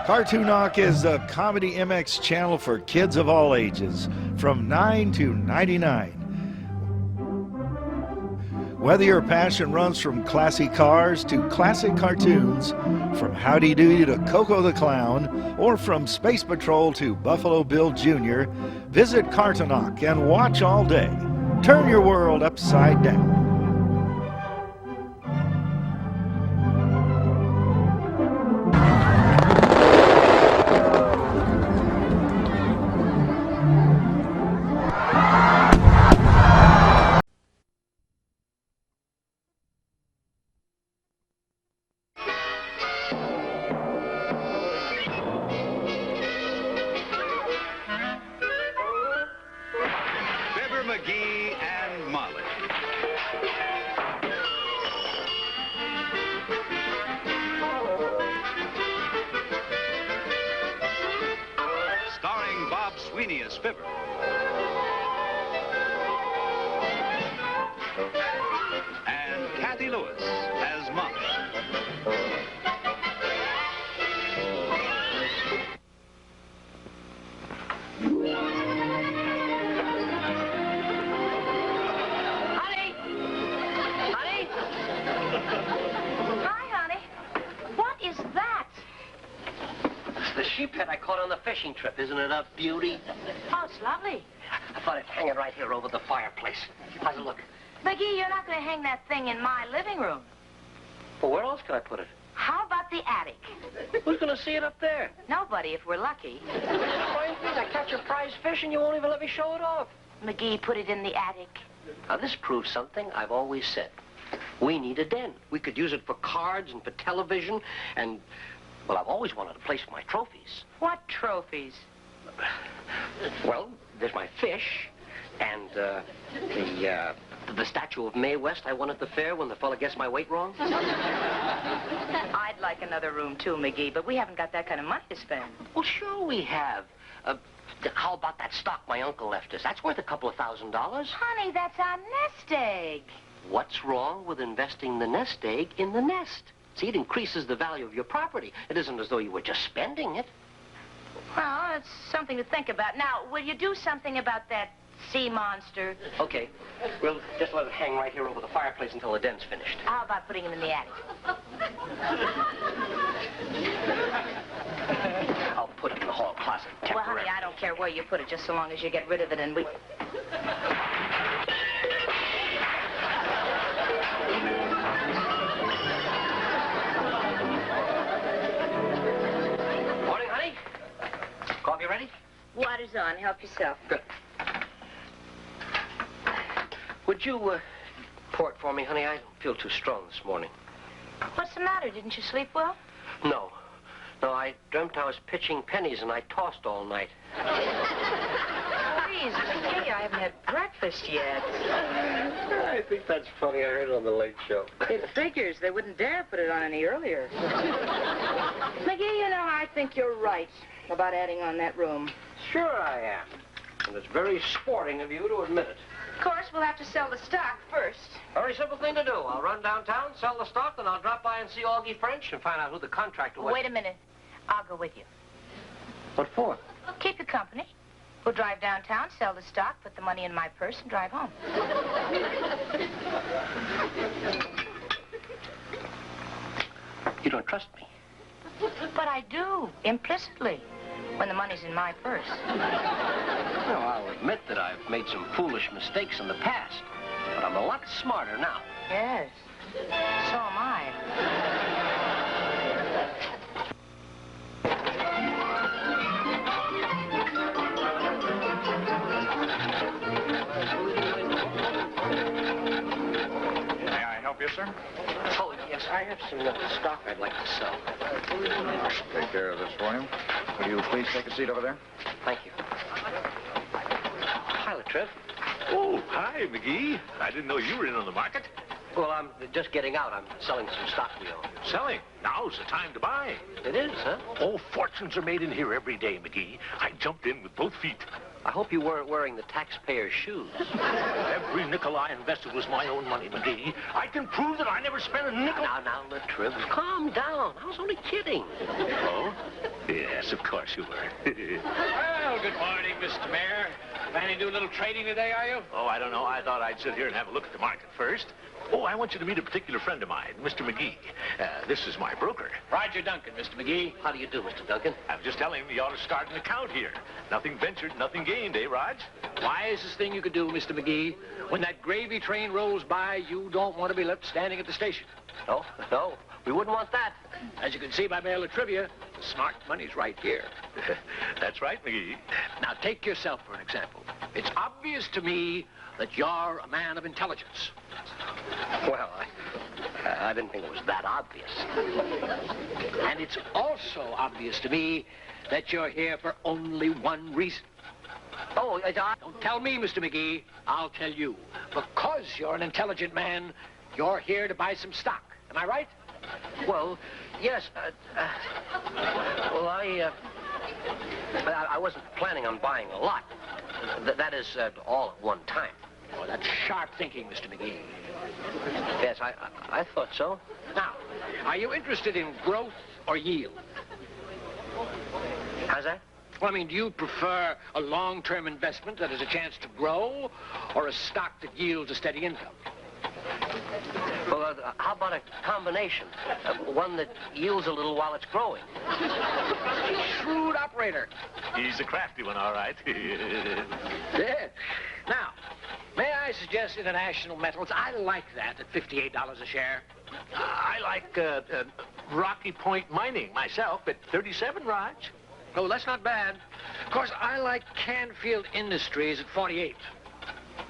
Cartoonock is the Comedy MX channel for kids of all ages, from 9 to 99. Whether your passion runs from classy cars to classic cartoons, from Howdy Doody to Coco the Clown, or from Space Patrol to Buffalo Bill Jr., visit Cartoonock and watch all day. Turn your world upside down. Fibber McGee and Molly. Starring Bob Sweeney as Fibber. And Kathy Lewis as Molly. The sheep head I caught on the fishing trip. Isn't it a beauty? Oh, it's lovely. I thought I'd hang it right here over the fireplace. How's it look? McGee, you're not going to hang that thing in my living room. Well, where else can I put it? How about the attic? Who's going to see it up there? Nobody, if we're lucky. Fine thing, I catch a prize fish and you won't even let me show it off. McGee, put it in the attic. Now, this proves something I've always said. We need a den. We could use it for cards and for television and... Well, I've always wanted a place for my trophies. What trophies? Well, there's my fish, and the statue of Mae West I won at the fair when the fella guessed my weight wrong. I'd like another room, too, McGee, but we haven't got that kind of money to spend. Well, sure we have. How about that stock my uncle left us? That's worth a couple of $1,000. Honey, that's our nest egg. What's wrong with investing the nest egg in the nest? See, it increases the value of your property. It isn't as though you were just spending it. Well, it's something to think about. Now, will you do something about that sea monster? Okay. We'll just let it hang right here over the fireplace until the den's finished. How about putting him in the attic? I'll put it in the hall closet temporarily. Well, honey, I don't care where you put it, just so long as you get rid of it and we... Coffee ready? Water's on. Help yourself. Good. Would you pour it for me, honey? I don't feel too strong this morning. What's the matter? Didn't you sleep well? No. No, I dreamt I was pitching pennies and I tossed all night. Please, McGee, I haven't had breakfast yet. I think that's funny. I heard it on the Late Show. It figures. They wouldn't dare put it on any earlier. McGee, you know, I think you're right about adding on that room. Sure I am. And it's very sporting of you to admit it. Of course, we'll have to sell the stock first. Very simple thing to do. I'll run downtown, sell the stock, then I'll drop by and see Augie French and find out who the contractor was. Wait a minute. I'll go with you. What for? Keep you company. We'll drive downtown, sell the stock, put the money in my purse, and drive home. You don't trust me. But I do, implicitly, when the money's in my purse. Well, I'll admit that I've made some foolish mistakes in the past, but I'm a lot smarter now. Yes, so am I. May I help you, sir? Oh, yes, I have some stock I'd like to sell. I'll take care of this for you. Will you please take a seat over there? Thank you. Hi, Latriv. Oh, hi, McGee. I didn't know you were in on the market. Well, I'm just getting out. I'm selling some stock we own. Selling. Now's the time to buy. It is, huh? Oh, fortunes are made in here every day, McGee. I jumped in with both feet. I hope you weren't wearing the taxpayer's shoes. Every nickel I invested was my own money, McGee. I can prove that I never spent a nickel. Now, Latriv, calm down. I was only kidding. Oh? Yes, of course you were. Well, good morning, Mr. Mayor. Planning to do a little trading today, are you? Oh, I don't know. I thought I'd sit here and have a look at the market first. Oh, I want you to meet a particular friend of mine, Mr. McGee. This is my broker. Roger Duncan, Mr. McGee. How do you do, Mr. Duncan? I was just telling him you ought to start an account here. Nothing ventured, nothing gained, eh, Raj? Wisest thing you could do, Mr. McGee. When that gravy train rolls by, you don't want to be left standing at the station. No, we wouldn't want that. As you can see by mail of trivia, the smart money's right here. That's right, McGee. Now, take yourself for an example. It's obvious to me that you're a man of intelligence. Well, I didn't think it was that obvious. And it's also obvious to me that you're here for only one reason. Oh, Don't tell me, Mr. McGee. I'll tell you. Because you're an intelligent man, you're here to buy some stock. Am I right? well, yes. Well, I wasn't planning on buying a lot. That is, all at one time. Oh, that's sharp thinking, Mr. McGee. Yes, I thought so. Now, are you interested in growth or yield? How's that? Well, I mean, do you prefer a long-term investment that has a chance to grow or a stock that yields a steady income? Well, how about a combination? One that yields a little while it's growing. Shrewd operator. He's a crafty one, all right. Yeah. Now, may I suggest International Metals? I like that at $58 a share. I like Rocky Point Mining myself at 37, Raj. Oh, that's not bad. Of course, I like Canfield Industries at 48.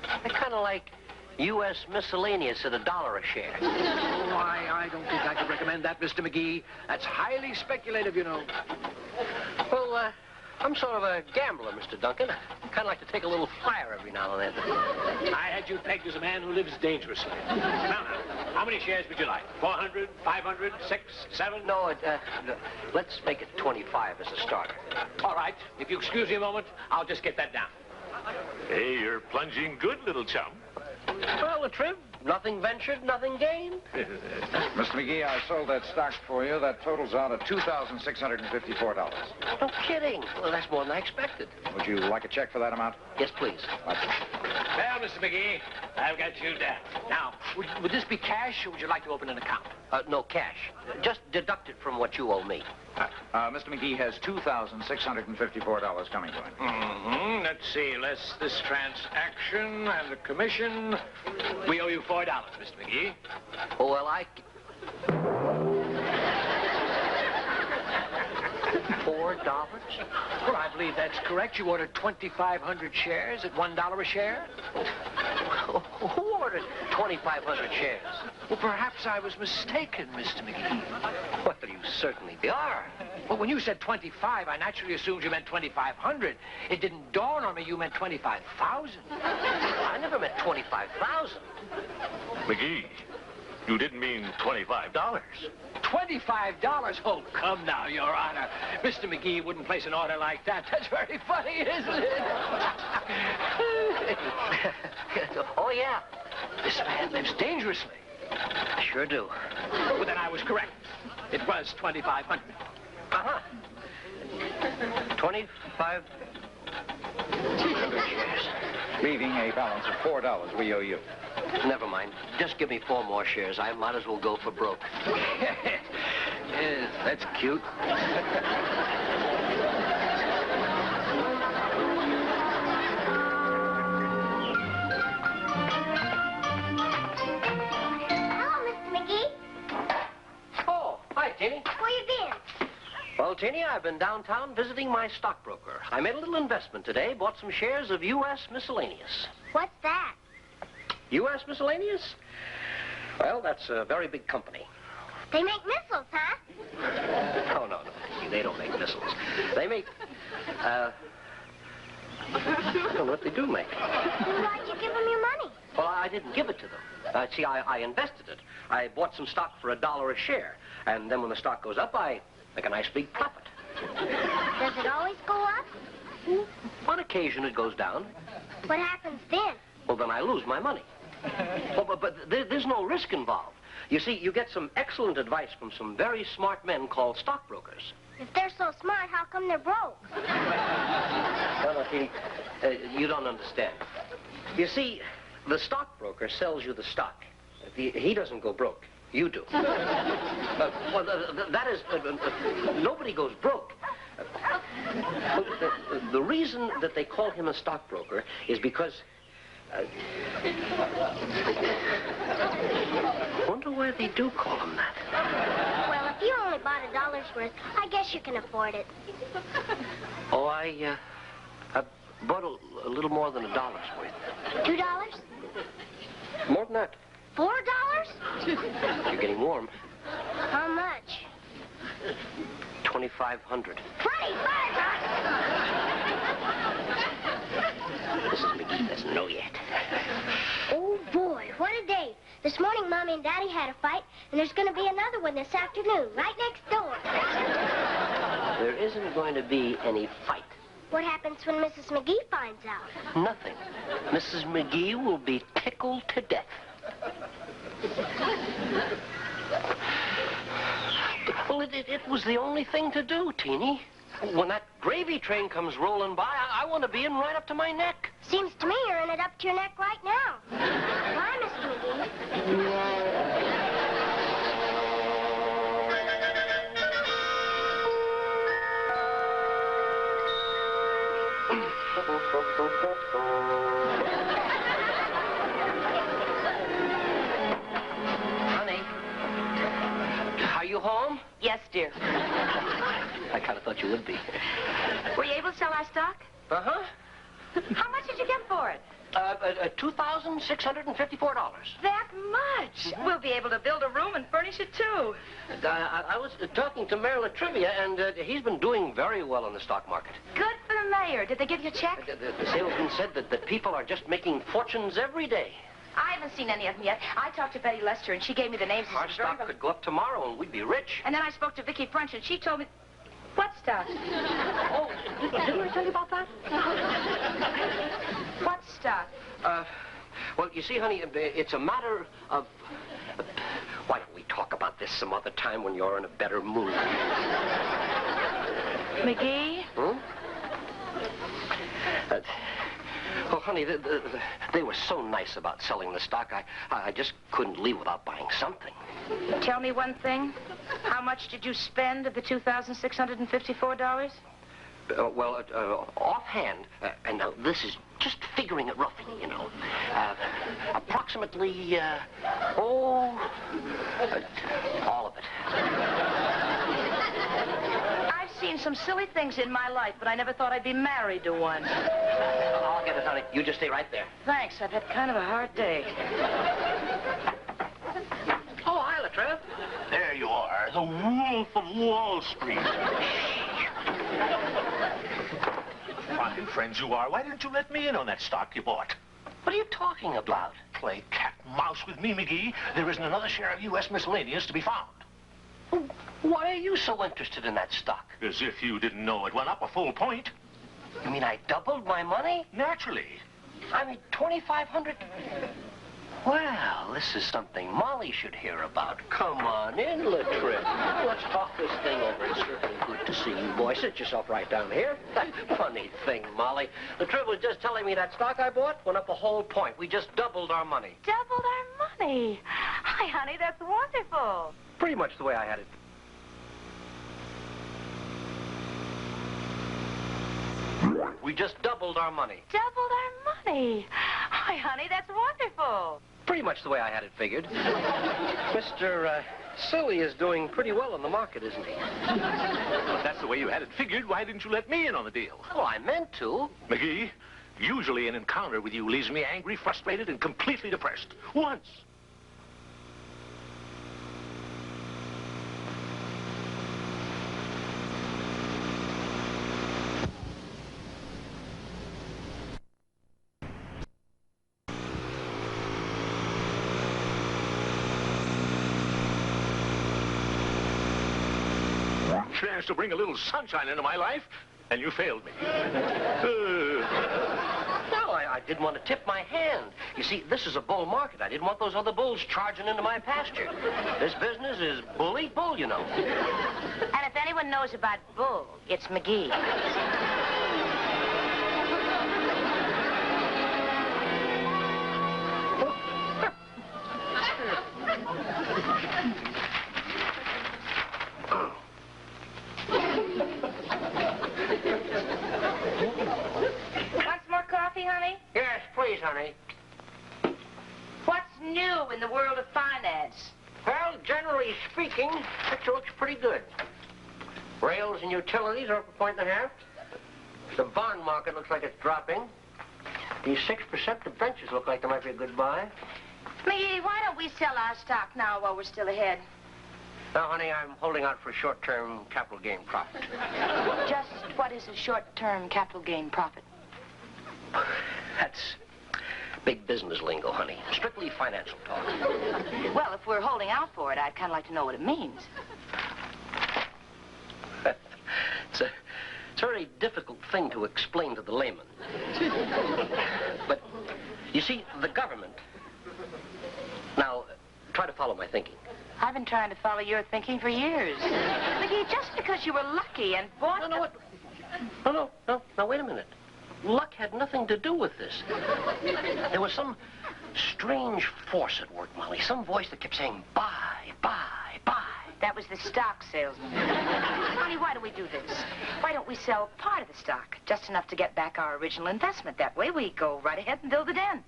I kind of like U.S. Miscellaneous at $1 a share. Oh, I don't think I could recommend that, Mr. McGee. That's highly speculative, you know. Well, I'm sort of a gambler, Mr. Duncan. I kind of like to take a little flyer every now and then. I had you pegged as a man who lives dangerously. Now, how many shares would you like? 400, 500, 6, 7? No, let's make it 25 as a starter. All right. If you excuse me a moment, I'll just get that down. Hey, you're plunging good, little chum. Well, Latriv, nothing ventured, nothing gained. Mr. McGee, I sold that stock for you. That totals out at $2,654. No kidding. Well, that's more than I expected. Would you like a check for that amount? Yes, please. Well, Mr. McGee, I've got you down. Now, would this be cash, or would you like to open an account? No cash. Just deduct it from what you owe me. Mr. McGee has $2,654 coming to him. Mm-hmm. Let's see. Less this transaction and the commission. We owe you $4, Mr. McGee. Oh, well, $4? Well, I believe that's correct. You ordered 2,500 shares at $1 a share? Who ordered 2,500 shares? Well, perhaps I was mistaken, Mr. McGee. Well, you certainly are. Well, when you said 25, I naturally assumed you meant 2,500. It didn't dawn on me you meant 25,000. I never meant 25,000. McGee, you didn't mean $25. $25? Oh, come now, Your Honor. Mr. McGee wouldn't place an order like that. That's very funny, isn't it? Oh, yeah. This man lives dangerously. I sure do. Well, then I was correct. It was 2,500. Uh-huh. 2,500 shares. Leaving a balance of $4 we owe you. Never mind. Just give me 4 more shares. I might as well go for broke. Yes, that's cute. Tinny? Where you been? Well, Tinny, I've been downtown visiting my stockbroker. I made a little investment today, bought some shares of U.S. Miscellaneous. What's that? U.S. Miscellaneous? Well, that's a very big company. They make missiles, huh? No, they don't make missiles. They make, I don't know what they do make. Why'd you give them your money? Well, I didn't give it to them. See, I invested it. I bought some stock for $1 a share. And then when the stock goes up, I make a nice big profit. Does it always go up? On occasion, it goes down. What happens then? Well, then I lose my money. Oh, but there's no risk involved. You see, you get some excellent advice from some very smart men called stockbrokers. If they're so smart, how come they're broke? Well, Teeny, you don't understand. You see, the stockbroker sells you the stock. He doesn't go broke. You do. Well, that is, nobody goes broke. The reason that they call him a stockbroker is because... wonder why they do call him that. Well, if you only bought $1's worth, I guess you can afford it. Oh, I bought a little more than $1's worth. $2? More than that. $4? You're getting warm. How much? $2,500. Mrs. McGee doesn't know yet. Oh, boy, what a day. This morning, Mommy and Daddy had a fight, and there's going to be another one this afternoon, right next door. There isn't going to be any fight. What happens when Mrs. McGee finds out? Nothing. Mrs. McGee will be tickled to death. Well, it was the only thing to do, Teeny. When that gravy train comes rolling by, I want to be in right up to my neck. Seems to me you're in it up to your neck right now. Bye, Mr. McGee. Honey, are you home? Yes, dear. I kind of thought you would be. Were you able to sell our stock? Uh-huh. How much did you get for it? $2,654. That much? We'll be able to build a room and furnish it, too. I was talking to Mayor Latrivia, and he's been doing very well in the stock market. Good for the mayor. Did they give you a check? The salesman said that people are just making fortunes every day. I haven't seen any of them yet. I talked to Betty Lester, and she gave me the names of Our some very... stock could go up tomorrow, and we'd be rich. And then I spoke to Vicky French, and she told me... What stock? Oh, didn't I tell you about that? What stock? Well, you see, honey, it's a matter of... why don't we talk about this some other time when you're in a better mood? McGee? Hmm? Oh, honey, they were so nice about selling the stock, I just couldn't leave without buying something. Tell me one thing. How much did you spend of the $2,654? Offhand, and now this is just figuring it roughly, you know, approximately, all of it. I've seen some silly things in my life, but I never thought I'd be married to one. I'll get it, honey. You just stay right there. Thanks. I've had kind of a hard day. Oh, hi, Latrell. There you are, the Wolf of Wall Street. Fine friends you are. Why didn't you let me in on that stock you bought? What are you talking about? Play cat and mouse with me, McGee. There isn't another share of U.S. miscellaneous to be found. Why are you so interested in that stock? As if you didn't know it went up a full point. You mean I doubled my money? Naturally. I mean, $2,500. Well, this is something Molly should hear about. Come on in, Latrell. Let's talk this thing over. It's certainly good to see you, boy. Sit yourself right down here. Funny thing, Molly. Latrell was just telling me that stock I bought went up a whole point. We just doubled our money. Doubled our money. Hi, honey, that's wonderful. Pretty much the way I had it. We just doubled our money. Doubled our money. Hi, honey, that's wonderful. Pretty much the way I had it figured. Mr. Silly is doing pretty well in the market, isn't he? Well, if that's the way you had it figured, why didn't you let me in on the deal? Well, I meant to. McGee, usually an encounter with you leaves me angry, frustrated, and completely depressed. Once. Chance to bring a little sunshine into my life, and you failed me. No, I didn't want to tip my hand. You see, this is a bull market. I didn't want those other bulls charging into my pasture. This business is bull eat bull, you know. And if anyone knows about bull, it's McGee. Honey? Yes, please, honey. What's new in the world of finance? Well, generally speaking, picture looks pretty good. Rails and utilities are up 1.5. The bond market looks like it's dropping. These 6% debentures look like they might be a good buy. McGee, why don't we sell our stock now while we're still ahead? Now, honey, I'm holding out for a short-term capital gain profit. Just what is a short-term capital gain profit? That's big business lingo, honey. Strictly financial talk. Well, if we're holding out for it, I'd kind of like to know what it means. It's a very difficult thing to explain to the layman. But, you see, the government... Now, try to follow my thinking. I've been trying to follow your thinking for years. McGee, just because you were lucky and bought... No, wait a minute. Luck had nothing to do with this. There was some strange force at work, Molly. Some voice that kept saying, buy, buy, buy. That was the stock salesman. Honey, why do we do this? Why don't we sell part of the stock? Just enough to get back our original investment. That way we go right ahead and build it in.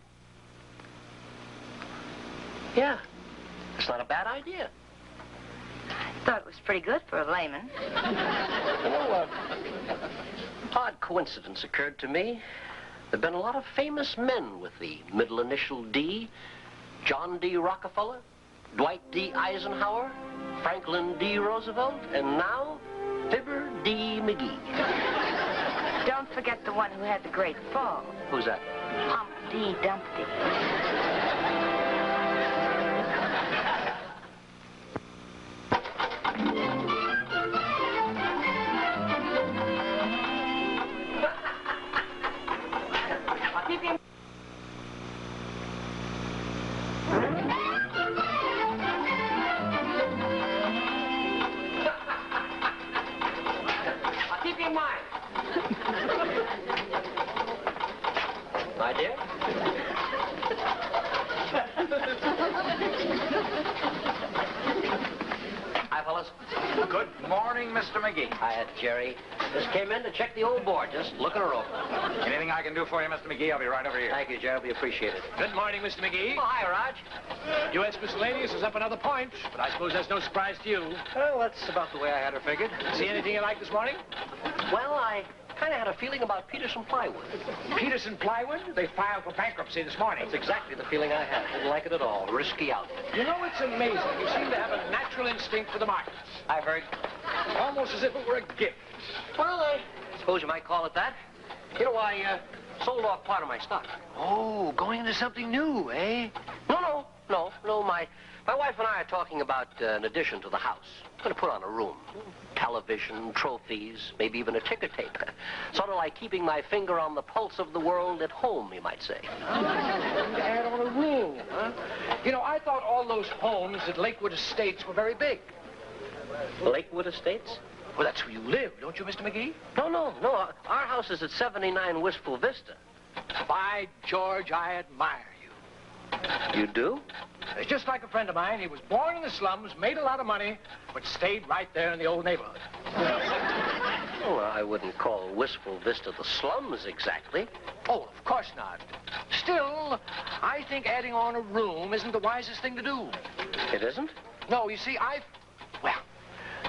Yeah, it's not a bad idea. I thought it was pretty good for a layman. You know, odd coincidence occurred to me. There've been a lot of famous men with the middle initial D. John D. Rockefeller, Dwight D. Eisenhower, Franklin D. Roosevelt, and now Fibber D. McGee. Don't forget the one who had the great fall. Who's that? Humpty Dumpty. Good morning, Mr. McGee. Hiya, Jerry. Just came in to check the old board, just looking her over. Anything I can do for you, Mr. McGee, I'll be right over here. Thank you, Jerry. We appreciate it. Good morning, Mr. McGee. Oh, hi, Raj. U.S. Miscellaneous is up another point, but I suppose that's no surprise to you. Well, that's about the way I had her figured. See anything you like this morning? Well, I kind of had a feeling about Peterson Plywood. Peterson Plywood? They filed for bankruptcy this morning. That's exactly the feeling I had. Didn't like it at all. Risky outfit. You know, it's amazing. You seem to have a natural instinct for the markets. I've heard. Almost as if it were a gift. Well, I suppose you might call it that. You know, I sold off part of my stock. Oh, going into something new, eh? No. My wife and I are talking about an addition to the house. I'm going to put on a room. Television, trophies, maybe even a ticker tape. Sort of like keeping my finger on the pulse of the world at home, you might say. Add on a room, huh? You know, I thought all those homes at Lakewood Estates were very big. Lakewood Estates? Well, that's where you live, don't you, Mr. McGee? No. Our house is at 79 Wistful Vista. By George, I admire you. You do? It's just like a friend of mine. He was born in the slums, made a lot of money, but stayed right there in the old neighborhood. Well, I wouldn't call Wistful Vista the slums exactly. Oh, of course not. Still, I think adding on a room isn't the wisest thing to do. It isn't? No, you see, well,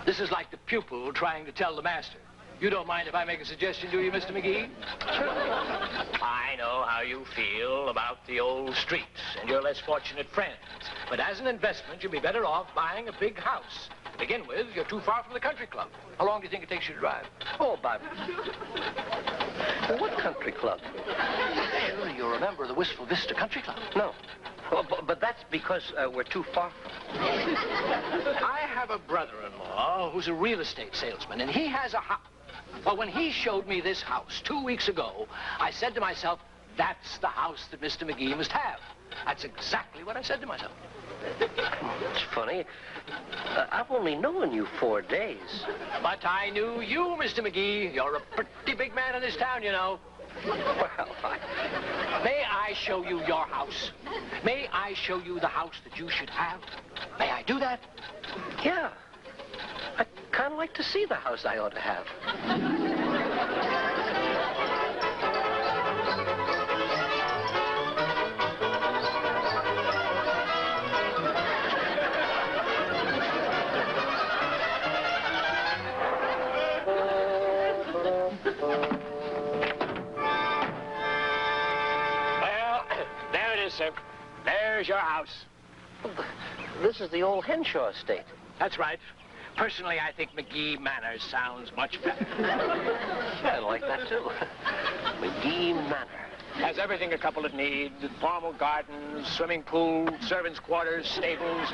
this is like the pupil trying to tell the master. You don't mind if I make a suggestion, do you, Mr. McGee? I know how you feel about the old streets and your less fortunate friends. But as an investment, you'd be better off buying a big house. To begin with, you're too far from the country club. How long do you think it takes you to drive? Oh, about... Well, what country club? Sure, you remember the Wistful Vista Country Club? No. Well, but that's because we're too far from it. I have a brother-in-law who's a real estate salesman, and he has a house. Well, when he showed me this house 2 weeks ago, I said to myself, that's the house that Mr. McGee must have. That's exactly what I said to myself. It's funny. I've only known you 4 days. But I knew you, Mr. McGee. You're a pretty big man in this town, you know. Well, May I show you your house? May I show you the house that you should have? May I do that? yeah. I'd kind of like to see the house I ought to have. Well, there it is, sir. There's your house. This is the old Henshaw estate. That's right. Personally, I think McGee Manor sounds much better. I like that, too. McGee Manor. Has everything a couple would need. Formal gardens, swimming pool, servants' quarters, stables.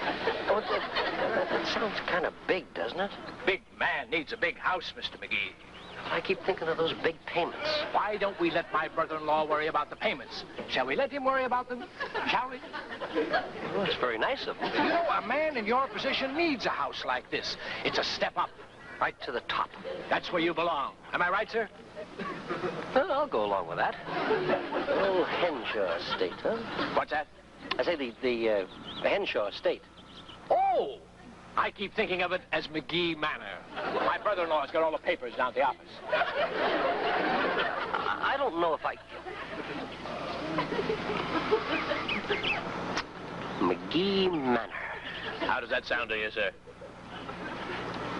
Oh, that sounds kind of big, doesn't it? Big man needs a big house, Mr. McGee. I keep thinking of those big payments. Why don't we let my brother-in-law worry about the payments? Shall we let him worry about them? Shall we? Well, that's very nice of him. You know, a man in your position needs a house like this. It's a step up. Right to the top. That's where you belong. Am I right, sir? Well, I'll go along with that. Old Henshaw estate, huh? What's that? I say the Henshaw estate. Oh! I keep thinking of it as McGee Manor. My brother-in-law's got all the papers down at the office. I don't know if I... McGee Manor. How does that sound to you, sir?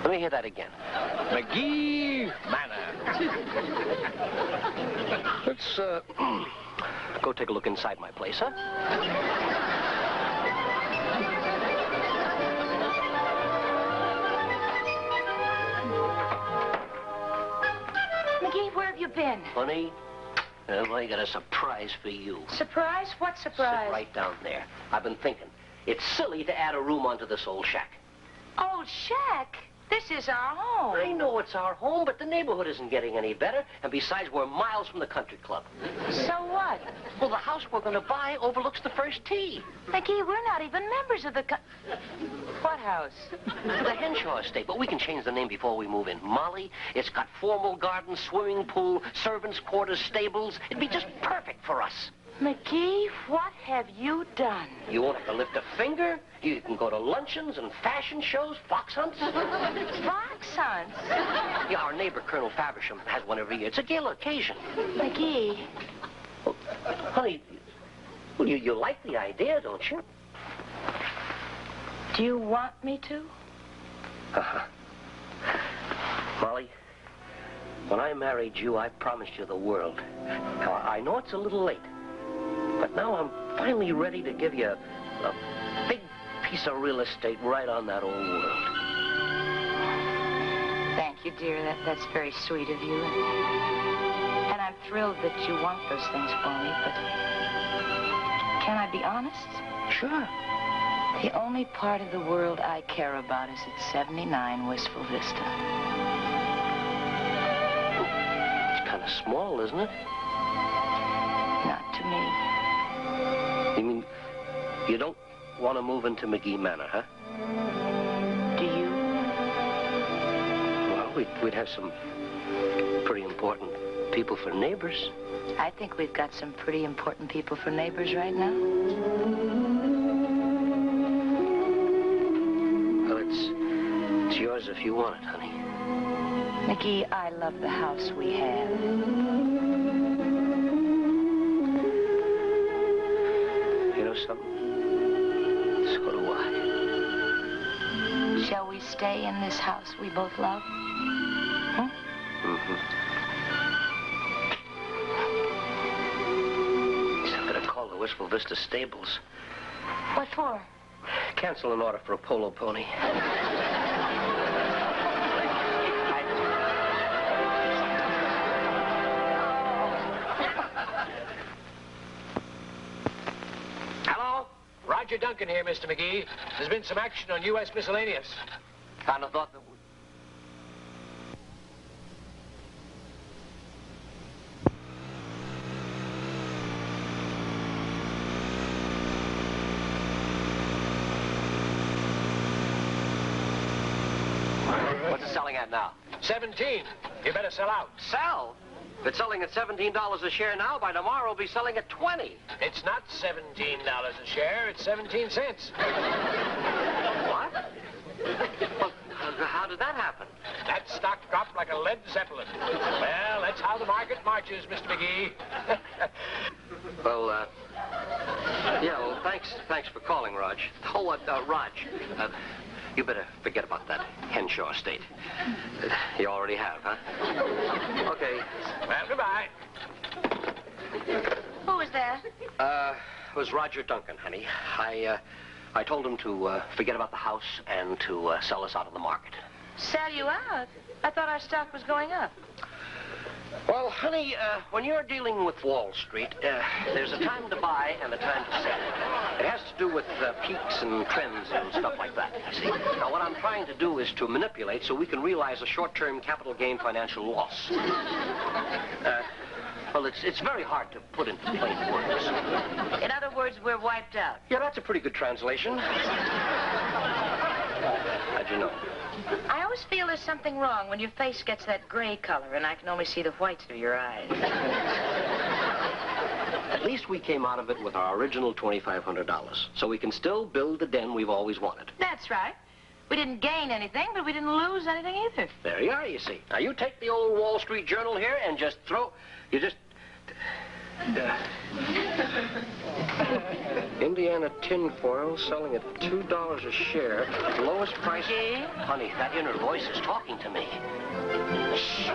Let me hear that again. McGee Manor. Let's, go take a look inside my place, huh? McGee, where have you been? Honey, I got a surprise for you. Surprise? What surprise? Sit right down there. I've been thinking. It's silly to add a room onto this old shack. Old shack? This is our home. I know it's our home, but the neighborhood isn't getting any better. And besides, we're miles from the country club. So what? Well, the house we're going to buy overlooks the first tee. McGee, we're not even members of the What house? The Henshaw estate, but we can change the name before we move in. Molly, it's got formal gardens, swimming pool, servants' quarters, stables. It'd be just perfect for us. McGee, what have you done? You won't have to lift a finger. You can go to luncheons and fashion shows, fox hunts. Fox hunts? Yeah, our neighbor, Colonel Faversham, has one every year. It's a gala occasion. McGee. Oh, honey, well, you like the idea, don't you? Do you want me to? Uh-huh. Molly, when I married you, I promised you the world. Now, I know it's a little late, but now I'm finally ready to give you a big piece of real estate right on that old world. Thank you, dear. That's very sweet of you. And I'm thrilled that you want those things for me, but can I be honest? Sure. The only part of the world I care about is at 79 Wistful Vista. It's kind of small, isn't it? Not to me. You mean you don't want to move into McGee Manor, huh? Do you? Well, we'd have some pretty important people for neighbors. I think we've got some pretty important people for neighbors right now. Well, it's yours if you want it, honey. McGee, I love the house we have. You know something? So do I. Shall we stay in this house we both love? Huh? Mm-hmm. I'm gonna call the Wistful Vista stables. What for? Cancel an order for a polo pony. Hello? Roger Duncan here, Mr. McGee. There's been some action on U.S. Miscellaneous. Kind of thought that... What's it selling at now? 17. You better sell out. Sell? If it's selling at $17 a share now, by tomorrow it'll be selling at 20. It's not $17 a share. It's 17 cents. What? Well, how did that happen? That stock dropped like a lead zeppelin. Well, that's how the market marches, Mr. McGee. Well, yeah, well, thanks for calling, Raj. Oh, Raj, you better forget about that Henshaw estate. You already have, huh? Okay. Well, goodbye. Who was that? It was Roger Duncan, honey. I told him to forget about the house and to sell us out of the market. Sell you out? I thought our stock was going up. Well, honey, when you're dealing with Wall Street, there's a time to buy and a time to sell. It has to do with peaks and trends and stuff like that, you see. Now, what I'm trying to do is to manipulate so we can realize a short-term capital gain financial loss. Well, it's very hard to put into plain words. In other words, we're wiped out. Yeah, that's a pretty good translation. How'd you know? I always feel there's something wrong when your face gets that gray color and I can only see the whites of your eyes. At least we came out of it with our original $2,500, so we can still build the den we've always wanted. That's right. We didn't gain anything, but we didn't lose anything either. There you are, you see. Now, you take the old Wall Street Journal here and just throw... You just... Indiana tinfoil selling at $2 a share. Lowest price... Yeah? Honey, that inner voice is talking to me. Shh.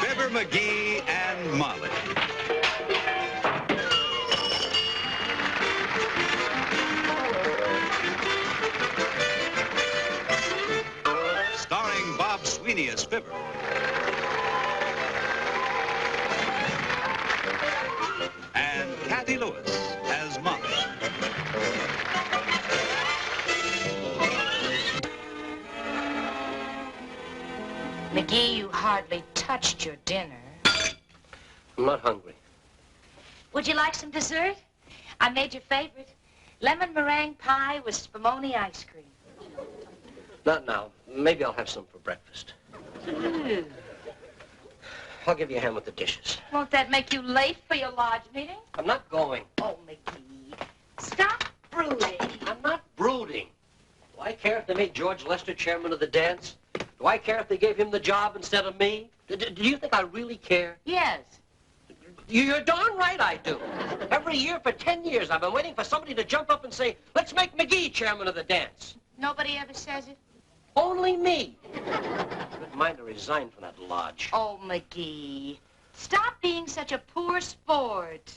Fibber McGee and Molly. Starring Bob Sweeney as Fibber. And Kathy Lewis as Molly. McGee, you hardly touched your dinner. I'm not hungry. Would you like some dessert? I made your favorite. Lemon meringue pie with spumoni ice cream. Not now. Maybe I'll have some for breakfast. Ooh. I'll give you a hand with the dishes. Won't that make you late for your lodge meeting? I'm not going. Oh, McGee, stop brooding. I'm not brooding. Do I care if they made George Lester chairman of the dance? Do I care if they gave him the job instead of me? Do you think I really care? Yes. You're darn right I do. Every year for 10 years, I've been waiting for somebody to jump up and say, let's make McGee chairman of the dance. Nobody ever says it? Only me. Good mind to resign from that lodge. Oh, McGee, stop being such a poor sport.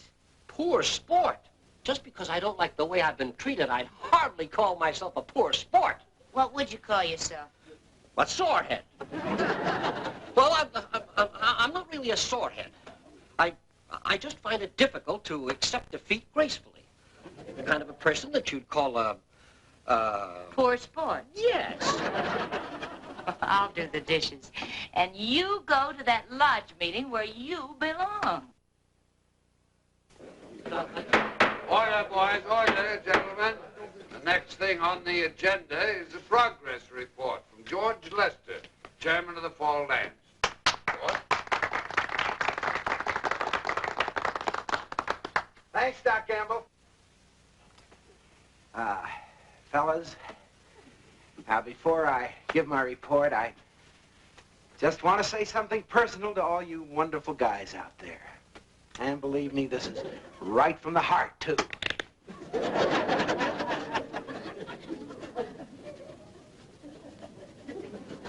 Poor sport? Just because I don't like the way I've been treated, I'd hardly call myself a poor sport. What would you call yourself? A sorehead. Well, I'm not really a sorehead. I just find it difficult to accept defeat gracefully. The kind of a person that you'd call a... Poor sport. Yes. I'll do the dishes. And you go to that lodge meeting where you belong. Order, boys, order, gentlemen. The next thing on the agenda is a progress report from George Lester, chairman of the fall dance. George? Thanks, Doc Gamble. Fellas, now before I give my report, I just want to say something personal to all you wonderful guys out there. And believe me, this is right from the heart, too.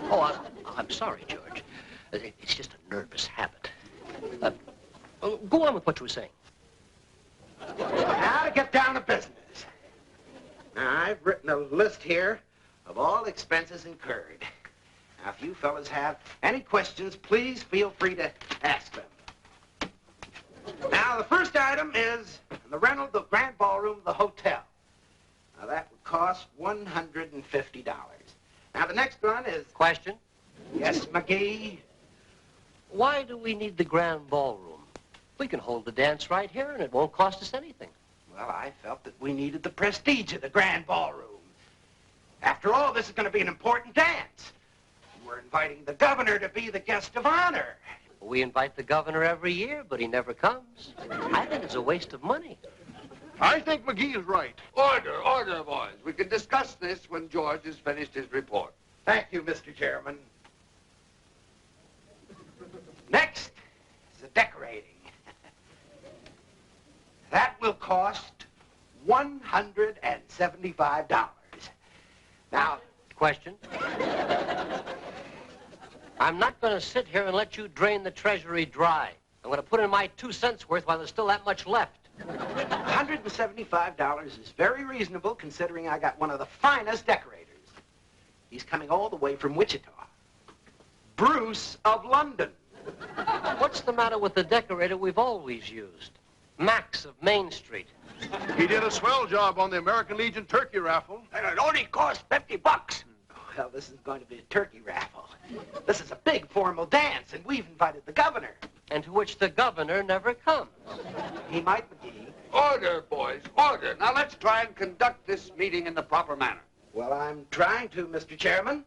Oh, I'm sorry, George. It's just a nervous habit. Go on with what you were saying. Now to get down to business. Now, I've written a list here of all expenses incurred. Now, if you fellas have any questions, please feel free to ask them. Now, the first item is the rental of the grand ballroom of the hotel. Now, that would cost $150. Now, the next one is... Question? Yes, McGee? Why do we need the grand ballroom? We can hold the dance right here, and it won't cost us anything. Well, I felt that we needed the prestige of the grand ballroom. After all, this is going to be an important dance. We're inviting the governor to be the guest of honor. We invite the governor every year, but he never comes. I think it's a waste of money. I think McGee is right. Order, boys. We can discuss this when George has finished his report. Thank you, Mr. Chairman. Next is the decorating. That will cost $175. Now... Question? I'm not going to sit here and let you drain the treasury dry. I'm going to put in my 2 cents worth while there's still that much left. $175 is very reasonable considering I got one of the finest decorators. He's coming all the way from Wichita. Bruce of London. What's the matter with the decorator we've always used? Max of Main Street. He did a swell job on the American Legion turkey raffle. And it only cost $50. Well, this is going to be a turkey raffle. This is a big formal dance, and we've invited the governor. And to which the governor never comes. He might, McGee. Order, boys, order. Now let's try and conduct this meeting in the proper manner. Well, I'm trying to, Mr. Chairman.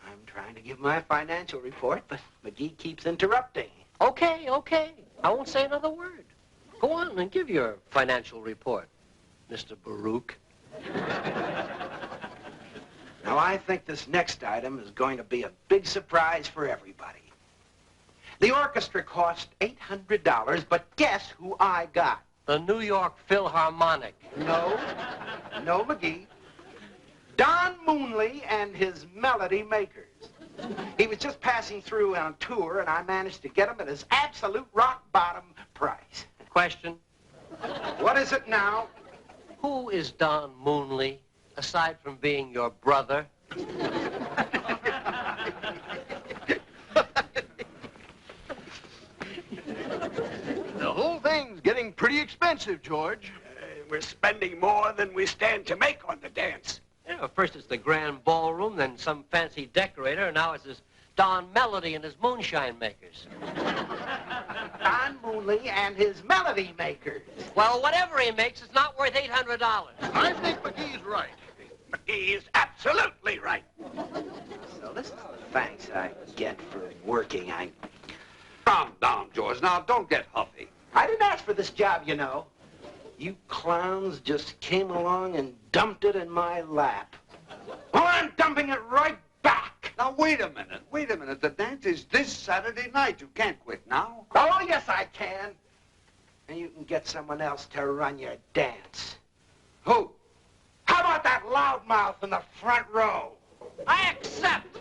I'm trying to give my financial report, but McGee keeps interrupting. Okay. I won't say another word. Go on and give your financial report, Mr. Baruch. Now, I think this next item is going to be a big surprise for everybody. The orchestra cost $800, but guess who I got? The New York Philharmonic. No, McGee. Don Moonley and his Melody Makers. He was just passing through on tour, and I managed to get him at his absolute rock-bottom price. Question? What is it now? Who is Don Moonley, aside from being your brother? The whole thing's getting pretty expensive, George. We're spending more than we stand to make on the dance. Yeah, first it's the grand ballroom, then some fancy decorator, and now it's this Don Melody and his moonshine makers. Don Moonley and his Melody Makers. Well, whatever he makes, it's not worth $800. I think McGee's right. McGee is absolutely right. So this is the thanks I get for working. Calm down, George. Now, don't get huffy. I didn't ask for this job, you know. You clowns just came along and dumped it in my lap. Well, I'm dumping it right back. Now, wait a minute. The dance is this Saturday night. You can't quit now. Oh, yes, I can. And you can get someone else to run your dance. Who? How about that loudmouth in the front row? I accept.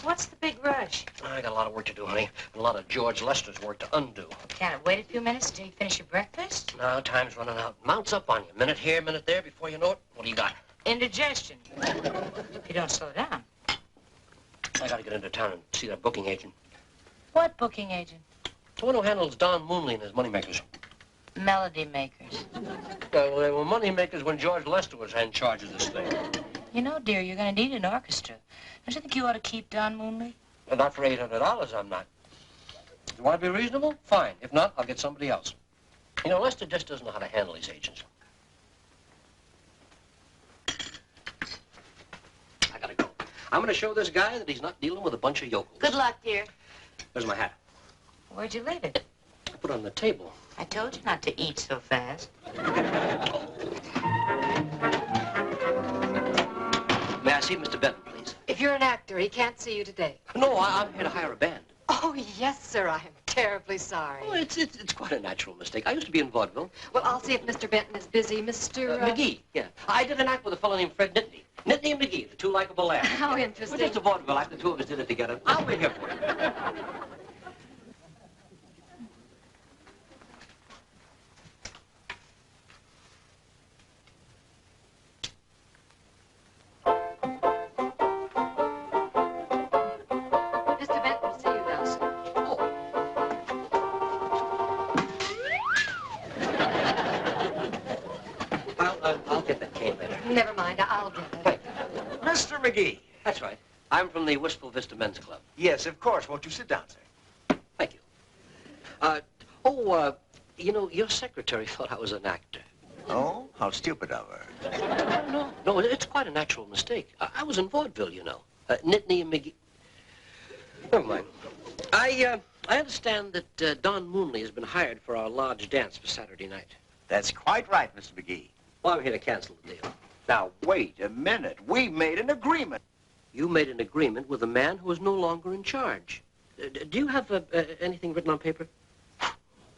What's the big rush? I got a lot of work to do, honey, and a lot of George Lester's work to undo. Can't it wait a few minutes until you finish your breakfast? Now, time's running out. Mounts up on you. Minute here, minute there. Before you know it, what do you got? Indigestion. If you don't slow down. I got to get into town and see that booking agent. What booking agent? The one who handles Don Moonley and his moneymakers. Melody Makers. Well, they were moneymakers when George Lester was in charge of this thing. You know, dear, you're going to need an orchestra. Don't you think you ought to keep Don Moonley? Well, not for $800, I'm not. You want to be reasonable? Fine. If not, I'll get somebody else. You know, Lester just doesn't know how to handle these agents. I gotta go. I'm going to show this guy that he's not dealing with a bunch of yokels. Good luck, dear. There's my hat. Where'd you leave it? I put it on the table. I told you not to eat so fast. May I see Mr. Benton, please? If you're an actor, he can't see you today. No, I'm here to hire a band. Oh, yes, sir. I am terribly sorry. Oh, it's quite a natural mistake. I used to be in vaudeville. Well, I'll see if Mr. Benton is busy. Mr. McGee, yeah. I did an act with a fellow named Fred Nittany. Nittany and McGee, the two likable lads. How interesting. Well, just a vaudeville act. The two of us did it together. I'll wait here for you. Mr. Benton will see you downstairs. I'll get that cane later. Never mind. I'll get it. Thank you. Mr. McGee. That's right. I'm from the Wistful Vista Men's Club. Yes, of course. Won't you sit down, sir? Thank you. You know, your secretary thought I was an actor. Oh? How stupid of her. No, it's quite a natural mistake. I was in vaudeville, you know. Nittany and McGee. Never mind. I understand that Don Moonley has been hired for our lodge dance for Saturday night. That's quite right, Mr. McGee. Well, I'm here to cancel the deal. Now, wait a minute. We made an agreement. You made an agreement with a man who is no longer in charge. Do you have anything written on paper?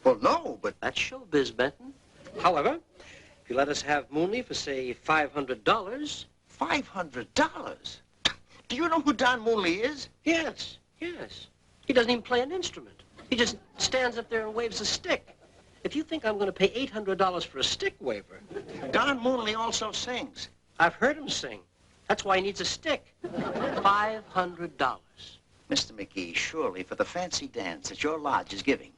Well, no, but... That's showbiz, Benton. However, if you let us have Moonley for, say, $500... $500? Do you know who Don Moonley is? Yes. He doesn't even play an instrument. He just stands up there and waves a stick. If you think I'm going to pay $800 for a stick waver... Don Moonley also sings. I've heard him sing. That's why he needs a stick. $500. Mr. McGee, surely for the fancy dance that your lodge is giving.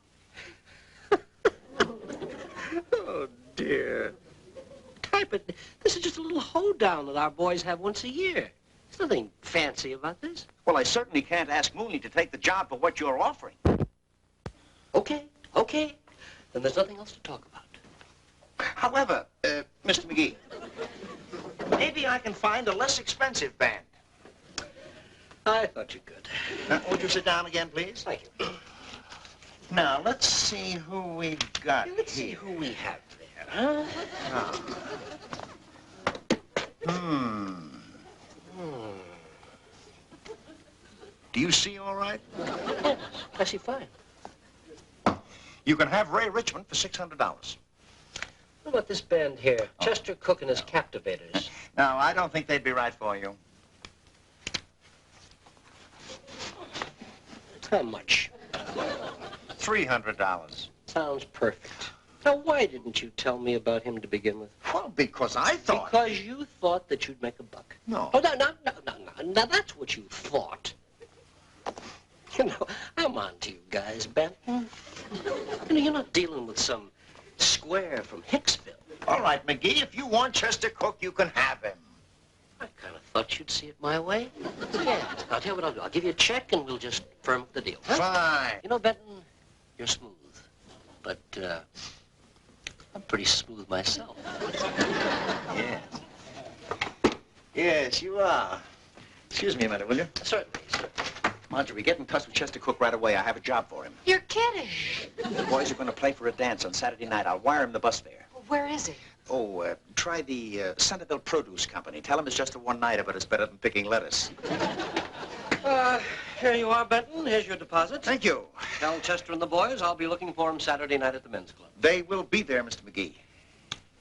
Oh, dear. Type it. This is just a little hoedown that our boys have once a year. There's nothing fancy about this. Well, I certainly can't ask Moonley to take the job for what you're offering. Okay. Then there's nothing else to talk about. However, Mr. McGee, maybe I can find a less expensive band. I thought you could. Won't you sit down again, please? Thank you. Now, let's see who we've got Let's see who we have there, huh? Do you see all right? Yes, I see fine. You can have Ray Richmond for $600. What about this band here? Chester Cook and his Captivators. No, I don't think they'd be right for you. How much? $300. Sounds perfect. Now, why didn't you tell me about him to begin with? Well, because I thought... Because you thought that you'd make a buck. No. Oh, no. Now, that's what you thought. You know, I'm on to you guys, Benton. You know, you're not dealing with some square from Hicksville. All right, McGee, if you want Chester Cook, you can have him. I kind of thought you'd see it my way. Yeah. I'll tell you what I'll do. I'll give you a check and we'll just firm up the deal. Huh? Fine. You know, Benton, you're smooth. But, I'm pretty smooth myself. Yes. Yes, you are. Excuse me a minute, will you? Certainly. Marjorie, get in touch with Chester Cook right away. I have a job for him. You're kidding. The boys are going to play for a dance on Saturday night. I'll wire him the bus fare. Where is he? Oh, try the Centerville Produce Company. Tell him it's just a one-nighter, but it's better than picking lettuce. Here you are, Benton. Here's your deposit. Thank you. Tell Chester and the boys I'll be looking for them Saturday night at the men's club. They will be there, Mr. McGee.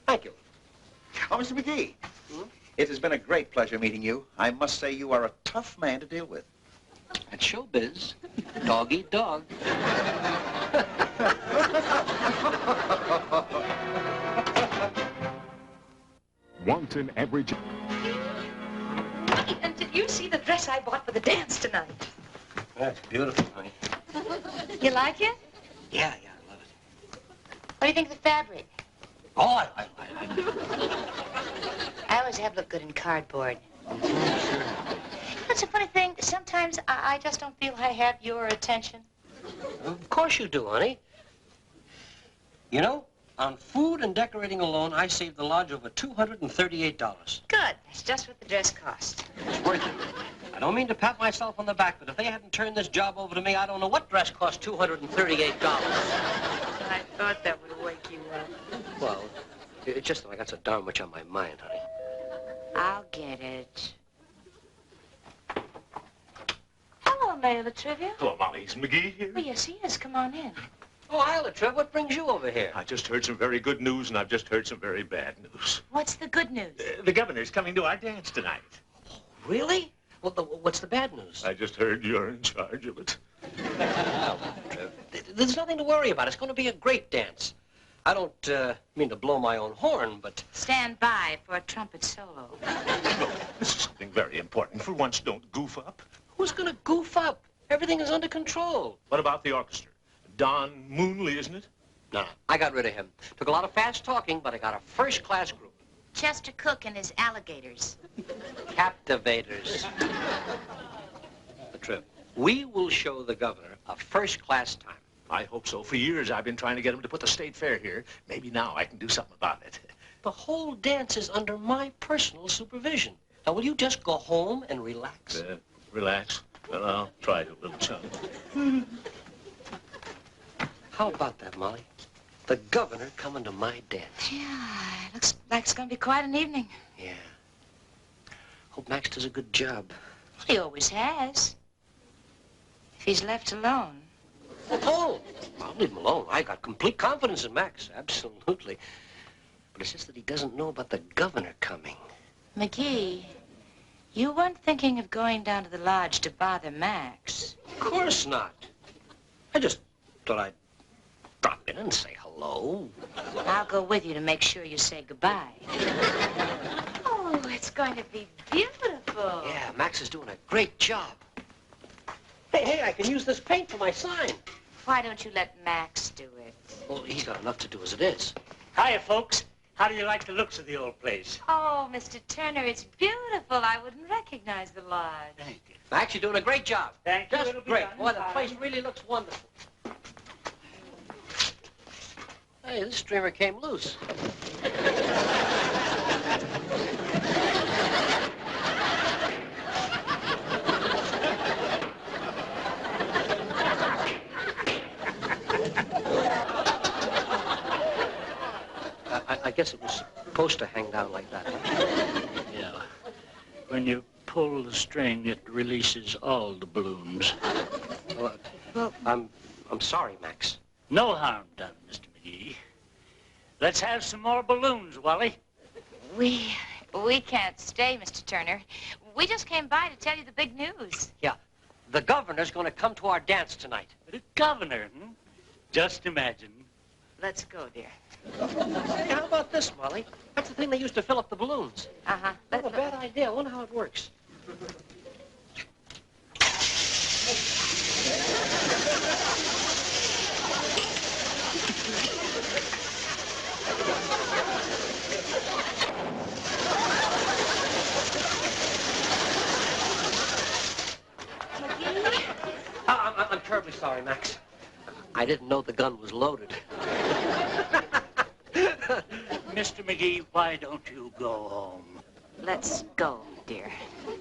Thank you. Oh, Mr. McGee, it has been a great pleasure meeting you. I must say you are a tough man to deal with. That's showbiz. Dog eat dog. Want an average... Honey, and did you see the dress I bought for the dance tonight? That's beautiful, honey. You like it? Yeah, I love it. What do you think of the fabric? Oh, I I always have looked good in cardboard. That's a funny thing. Sometimes I just don't feel I have your attention. Of course you do, honey. You know, On food and decorating alone, I saved the lodge over $238. Good. That's just what the dress cost. It's worth it. I don't mean to pat myself on the back, but if they hadn't turned this job over to me, I don't know what dress cost $238. I thought that would wake you up. Well, it's just that I got so darn much on my mind, honey. I'll get it. Hello, Mayor Latrivia. Hello, Molly. Is McGee here? Oh, yes, he is. Come on in. Oh, hi, Latriv. What brings you over here? I just heard some very good news, and I've just heard some very bad news. What's the good news? The governor's coming to our dance tonight. Really? Well, what's the bad news? I just heard you're in charge of it. There's nothing to worry about. It's going to be a great dance. I don't mean to blow my own horn, but... Stand by for a trumpet solo. Look, this is something very important. For once, don't goof up. Who's going to goof up? Everything is under control. What about the orchestra? Don Moonley, isn't it? No, I got rid of him. Took a lot of fast talking, but I got a first-class group. Chester Cook and his alligators. Captivators. The trip. We will show the governor a first-class time. I hope so. For years, I've been trying to get him to put the state fair here. Maybe now I can do something about it. The whole dance is under my personal supervision. Now, will you just go home and relax? Relax. Well, I'll try to, little chum. How about that, Molly? The governor coming to my dance. Yeah, it looks like it's going to be quite an evening. Yeah. Hope Max does a good job. He always has. If he's left alone. Oh, I'll leave him alone. I got complete confidence in Max. Absolutely. But it's just that he doesn't know about the governor coming. McGee, you weren't thinking of going down to the lodge to bother Max. Of course not. I just thought I'd drop in and say hello. I'll go with you to make sure you say goodbye. Oh, it's going to be beautiful. Yeah, Max is doing a great job. Hey, I can use this paint for my sign. Why don't you let Max do it? Well, he's got enough to do as it is. Hiya, folks. How do you like the looks of the old place? Oh, Mr. Turner, it's beautiful. I wouldn't recognize the lodge. Thank you. Max, you're doing a great job. Thank you. Just It'll be great. done. Boy, the Bye. place really looks wonderful. Hey, this streamer came loose. I guess it was supposed to hang down like that. Yeah. When you pull the string, it releases all the balloons. Well, I'm sorry, Max. No harm done, Mr. McGee. Let's have some more balloons, Wally. We can't stay, Mr. Turner. We just came by to tell you the big news. Yeah, the governor's going to come to our dance tonight. The governor, Just imagine. Let's go, dear. Hey, how about this, Molly? That's the thing they used to fill up the balloons. Uh-huh. Not a bad idea. I wonder how it works. I'm terribly sorry, Max. I didn't know the gun was loaded. Mr. McGee, why don't you go home? Let's go, dear.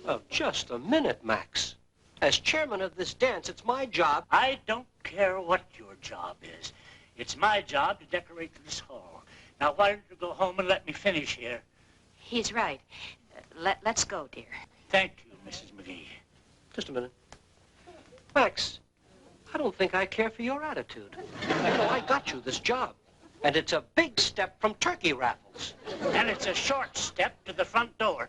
Oh, just a minute, Max. As chairman of this dance, it's my job. I don't care what your job is. It's my job to decorate this hall. Now, why don't you go home and let me finish here? He's right. Let's go, dear. Thank you, Mrs. McGee. Just a minute. Max, I don't think I care for your attitude. You know, I got you this job. And it's a big step from turkey raffles. And it's a short step to the front door.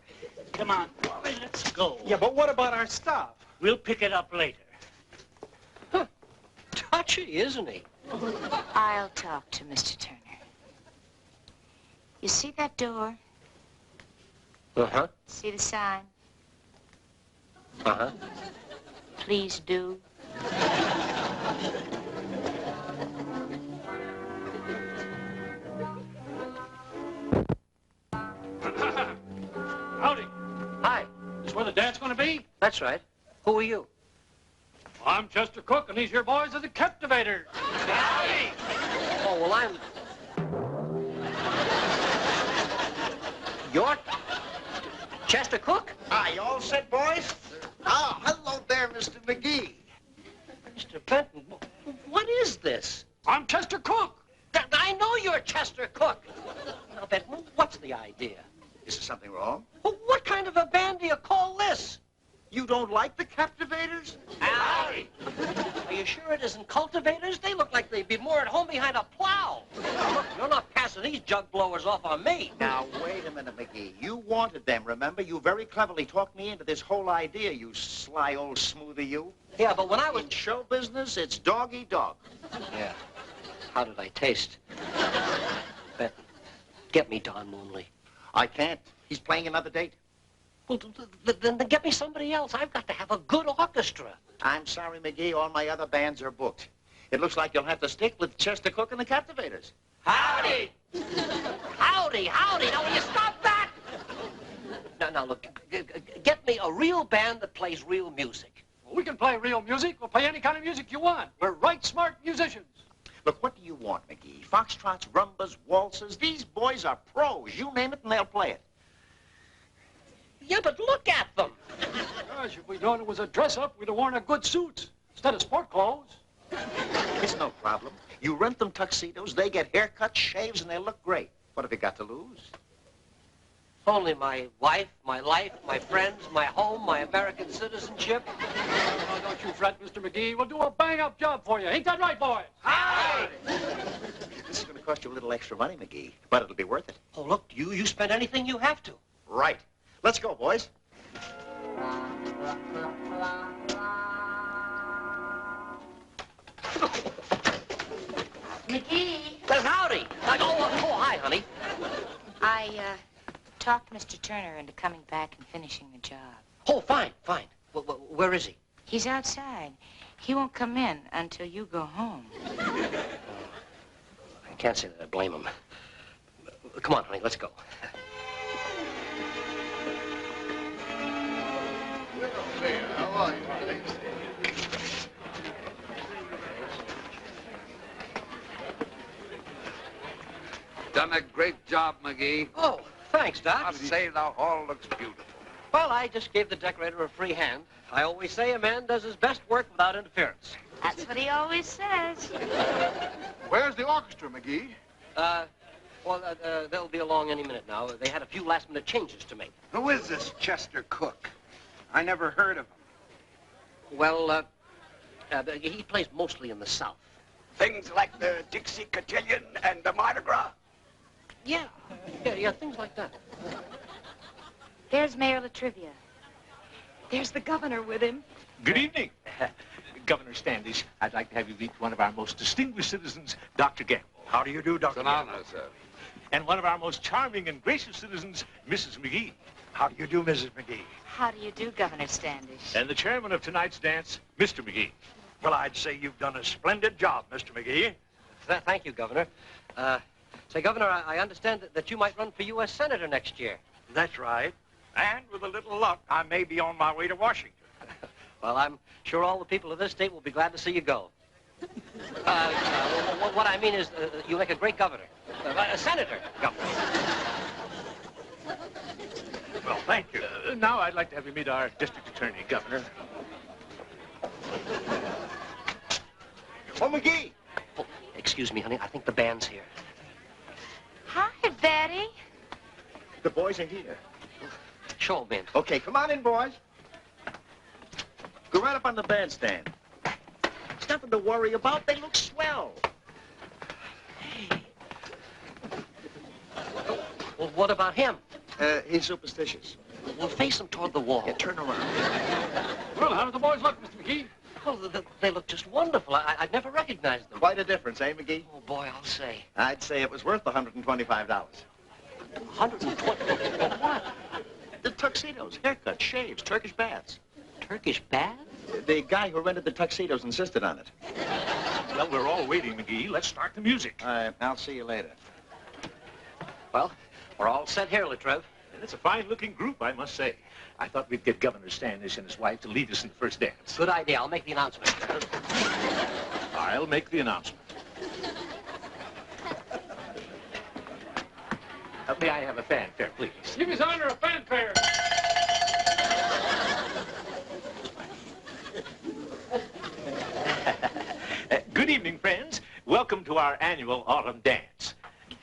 Come on, Wally, let's go. Yeah, but what about our stuff? We'll pick it up later. Huh. Touchy, isn't he? I'll talk to Mr. Turner. You see that door? Uh-huh. See the sign? Uh-huh. Please do. Howdy. Hi. Is where the dance going to be? That's right. Who are you? I'm Chester Cook, and these here boys are the Captivators. Howdy. Oh, well, I'm... You're Chester Cook? Are you all set, boys? Oh, hello there, Mr. McGee. Mr. Benton, what is this? I'm Chester Cook. I know you're Chester Cook. Now, Benton, what's the idea? Is there something wrong? Well, what kind of a band do you call this? You don't like the Captivators? Howdy. Are you sure it isn't cultivators? They look like they'd be more at home behind a plow. Now, look, you're not passing these jug blowers off on me. Now, wait a minute, McGee. You wanted them, remember? You very cleverly talked me into this whole idea, you sly old smoothie, you. Yeah, but when I was... In show business, it's dog-eat-dog. Yeah. How did I taste? Benton, get me Don Moonley. I can't. He's playing another date. Well, then get me somebody else. I've got to have a good orchestra. I'm sorry, McGee. All my other bands are booked. It looks like you'll have to stick with Chester Cook and the Captivators. Howdy! Howdy, howdy. Now, will you stop that? Now, look, get me a real band that plays real music. Well, we can play real music. We'll play any kind of music you want. We're right smart musicians. Look, what do you want, McGee? Foxtrots, rumbas, waltzes. These boys are pros. You name it and they'll play it. Yeah, but look at them. Gosh, if we'd known it was a dress-up, we'd have worn a good suits instead of sport clothes. It's no problem. You rent them tuxedos, they get haircuts, shaves, and they look great. What have you got to lose? Only my wife, my life, my friends, my home, my American citizenship. Oh, don't you fret, Mr. McGee. We'll do a bang-up job for you. Ain't that right, boys? Hi! This is going to cost you a little extra money, McGee, but it'll be worth it. Oh, look, you spend anything you have to. Right. Let's go, boys. McGee. Well, howdy. Oh, hi, honey. I talked Mr. Turner into coming back and finishing the job. Oh, fine. Where is he? He's outside. He won't come in until you go home. I can't say that I blame him. Come on, honey, let's go. How are you? Done a great job, McGee. Oh, thanks, Doc. I say the hall looks beautiful. Well, I just gave the decorator a free hand. I always say a man does his best work without interference. That's what he always says. Where's the orchestra, McGee? They'll be along any minute now. They had a few last-minute changes to make. Who is this Chester Cook? I never heard of him. Well, he plays mostly in the South. Things like the Dixie Cotillion and the Mardi Gras? Yeah, things like that. There's Mayor Latrivia. There's the governor with him. Good evening. Governor Standish, I'd like to have you meet one of our most distinguished citizens, Dr. Gamble. How do you do, Dr. It's an honor, sir. And one of our most charming and gracious citizens, Mrs. McGee. How do you do, Mrs. McGee? How do you do, Governor Standish? And the chairman of tonight's dance, Mr. McGee. Well, I'd say you've done a splendid job, Mr. McGee. Thank you, Governor. Say, Governor, I understand that you might run for U.S. Senator next year. That's right. And with a little luck, I may be on my way to Washington. Well, I'm sure all the people of this state will be glad to see you go. What I mean is, you make a great governor. A senator, Governor. Well, thank you. Now I'd like to have you meet our district attorney, Governor. Oh, McGee! Oh, excuse me, honey. I think the band's here. Hi, Betty. The boys ain't here. Show 'em in. Okay, come on in, boys. Go right up on the bandstand. There's nothing to worry about. They look swell. Hey. Well, what about him? He's superstitious. We'll face him toward the wall. Yeah, turn around. Well, how do the boys look, Mr. McGee? Oh, they look just wonderful. I'd never recognized them. Quite a difference, eh, McGee? Oh, boy, I'll say. I'd say it was worth the $125. 120? What? The tuxedos, haircuts, shaves, Turkish baths. Turkish bath? The guy who rented the tuxedos insisted on it. Well, we're all waiting, McGee. Let's start the music. I'll see you later. Well, we're all set here, Latrev. And it's a fine-looking group, I must say. I thought we'd get Governor Standish and his wife to lead us in the first dance. Good idea. I'll make the announcement. I'll make the announcement. May I have a fanfare, please? Give his honor a fanfare. Good evening, friends. Welcome to our annual autumn dance.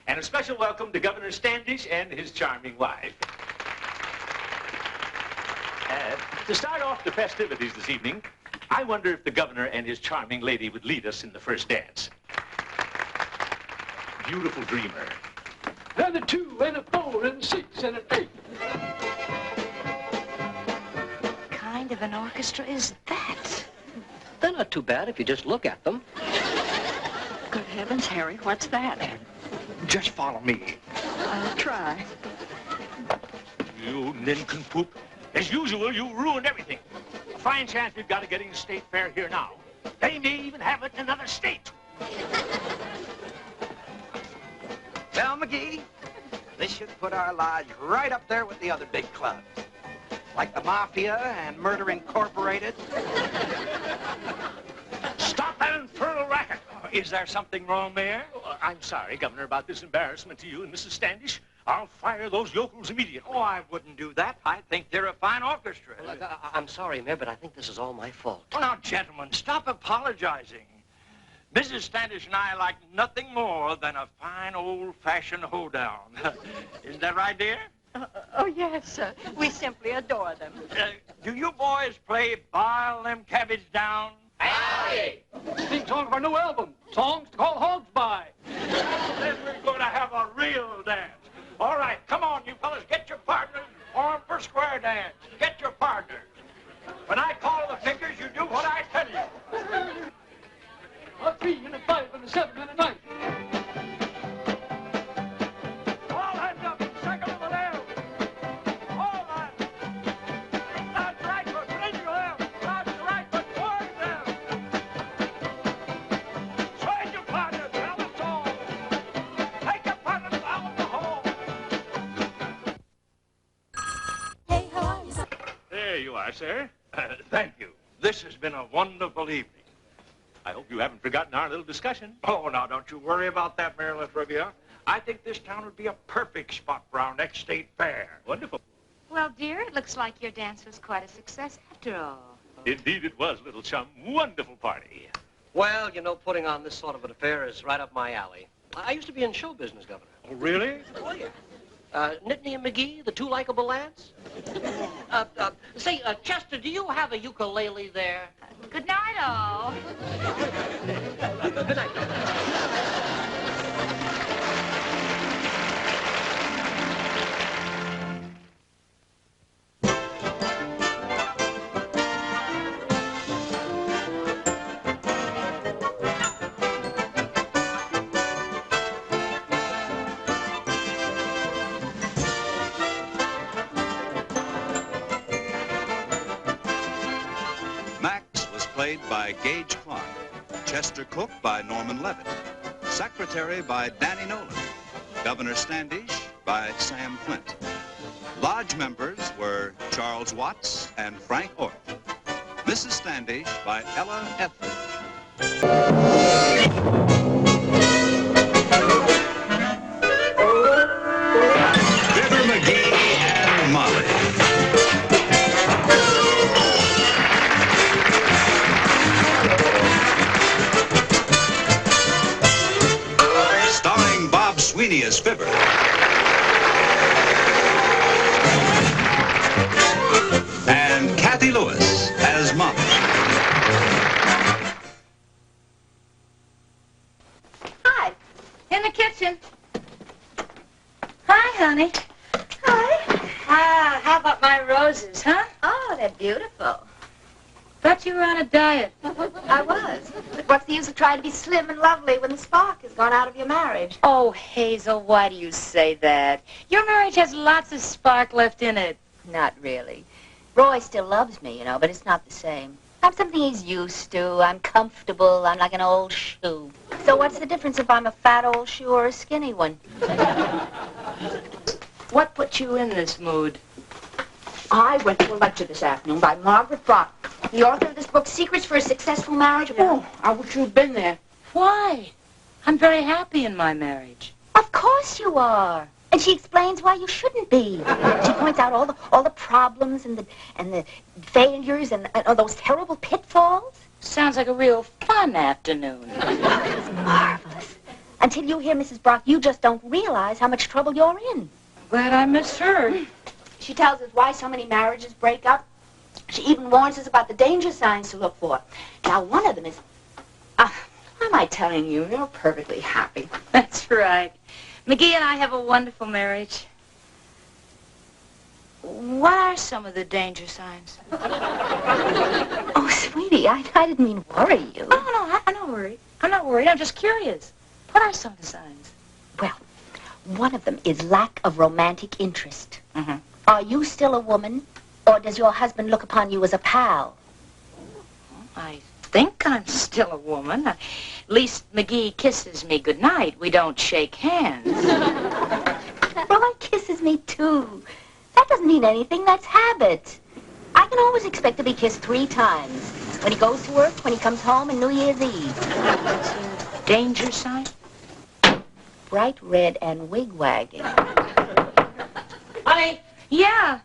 And a special welcome to Governor Standish and his charming wife. To start off the festivities this evening, I wonder if the governor and his charming lady would lead us in the first dance. Beautiful dreamer. And a 2, and a 4, and a 6, and an 8. What kind of an orchestra is that? They're not too bad if you just look at them. Good heavens, Harry, what's that? Just follow me. I'll try. You nincompoop. As usual, you ruined everything. A fine chance we've got of getting a state fair here now. They may even have it in another state. Well, McGee, this should put our lodge right up there with the other big clubs. Like the Mafia and Murder Incorporated. Stop that infernal racket. Is there something wrong there? I'm sorry, Governor, about this embarrassment to you and Mrs. Standish. I'll fire those yokels immediately. Oh, I wouldn't do that. I think they're a fine orchestra. Look, I'm sorry, Mayor, but I think this is all my fault. Oh, now, gentlemen, stop apologizing. Mrs. Standish and I like nothing more than a fine old-fashioned hoedown. Isn't that right, dear? Oh, yes, we simply adore them. Do you boys play Boil Them Cabbage Down? Howdy! Theme song of our new album, Songs to Call Hogs By. Then we're going to have a real dance. All right, come on, you fellas, get your partners, form for square dance. Get your partners. When I call the figures, you do what I tell you. A 3, and a 5, and a 7, and a 9. All hands up, second of the left. All hands. That's right foot, into your left. That's the right foot, towards them. Swing your partners, balance all. Take your partners out of the hole. Hey, how are you? There you are, sir. Thank you. This has been a wonderful evening. I hope you haven't forgotten our little discussion. Oh, now, don't you worry about that, Marilyn Trivia. I think this town would be a perfect spot for our next state fair. Wonderful. Well, dear, it looks like your dance was quite a success after all. Indeed it was, little chum. Wonderful party. Well, you know, putting on this sort of an affair is right up my alley. I used to be in show business, Governor. Oh, really? Oh, yeah. Nittany and McGee, the two likable lads? Say, Chester, do you have a ukulele there? Good night, all. Good night. By Gage Clark, Chester Cook by Norman Levitt, Secretary by Danny Nolan, Governor Standish by Sam Flint. Lodge members were Charles Watts and Frank Orth. Mrs. Standish by Ella Etheridge. Fibber McGee and Molly. Sweeney as Fibber. And Kathy Lewis as Molly. Hi. In the kitchen. Hi, honey. Hi. Ah, how about my roses, huh? Oh, they're beautiful. Thought you were on a diet. I was. But what's the use of trying to be slim and lovely when the spark has gone out of your marriage? Oh, Hazel, why do you say that? Your marriage has lots of spark left in it. Not really. Roy still loves me, you know, but it's not the same. I'm something he's used to. I'm comfortable. I'm like an old shoe. So what's the difference if I'm a fat old shoe or a skinny one? What put you in this mood? I went to a lecture this afternoon by Margaret Brock, the author of this book, Secrets for a Successful Marriage. Oh, I wish you'd been there. Why? I'm very happy in my marriage. Of course you are. And she explains why you shouldn't be. She points out all the problems and the failures and all those terrible pitfalls. Sounds like a real fun afternoon. It's marvelous. Until you hear Mrs. Brock, you just don't realize how much trouble you're in. Glad I misheard. She tells us why so many marriages break up. She even warns us about the danger signs to look for. Now, one of them is... Why am I telling you? You're perfectly happy. That's right. McGee and I have a wonderful marriage. What are some of the danger signs? Oh, sweetie, I didn't mean worry you. Oh, no, I'm not worried. I'm not worried. I'm just curious. What are some of the signs? Well, one of them is lack of romantic interest. Mm-hmm. Are you still a woman, or does your husband look upon you as a pal? I think I'm still a woman. At least McGee kisses me goodnight. We don't shake hands. Roy kisses me, too. That doesn't mean anything. That's habit. I can always expect to be kissed 3 times. When he goes to work, when he comes home, and New Year's Eve. That's a danger sign? Bright red and wig-wagging. Honey? Yeah.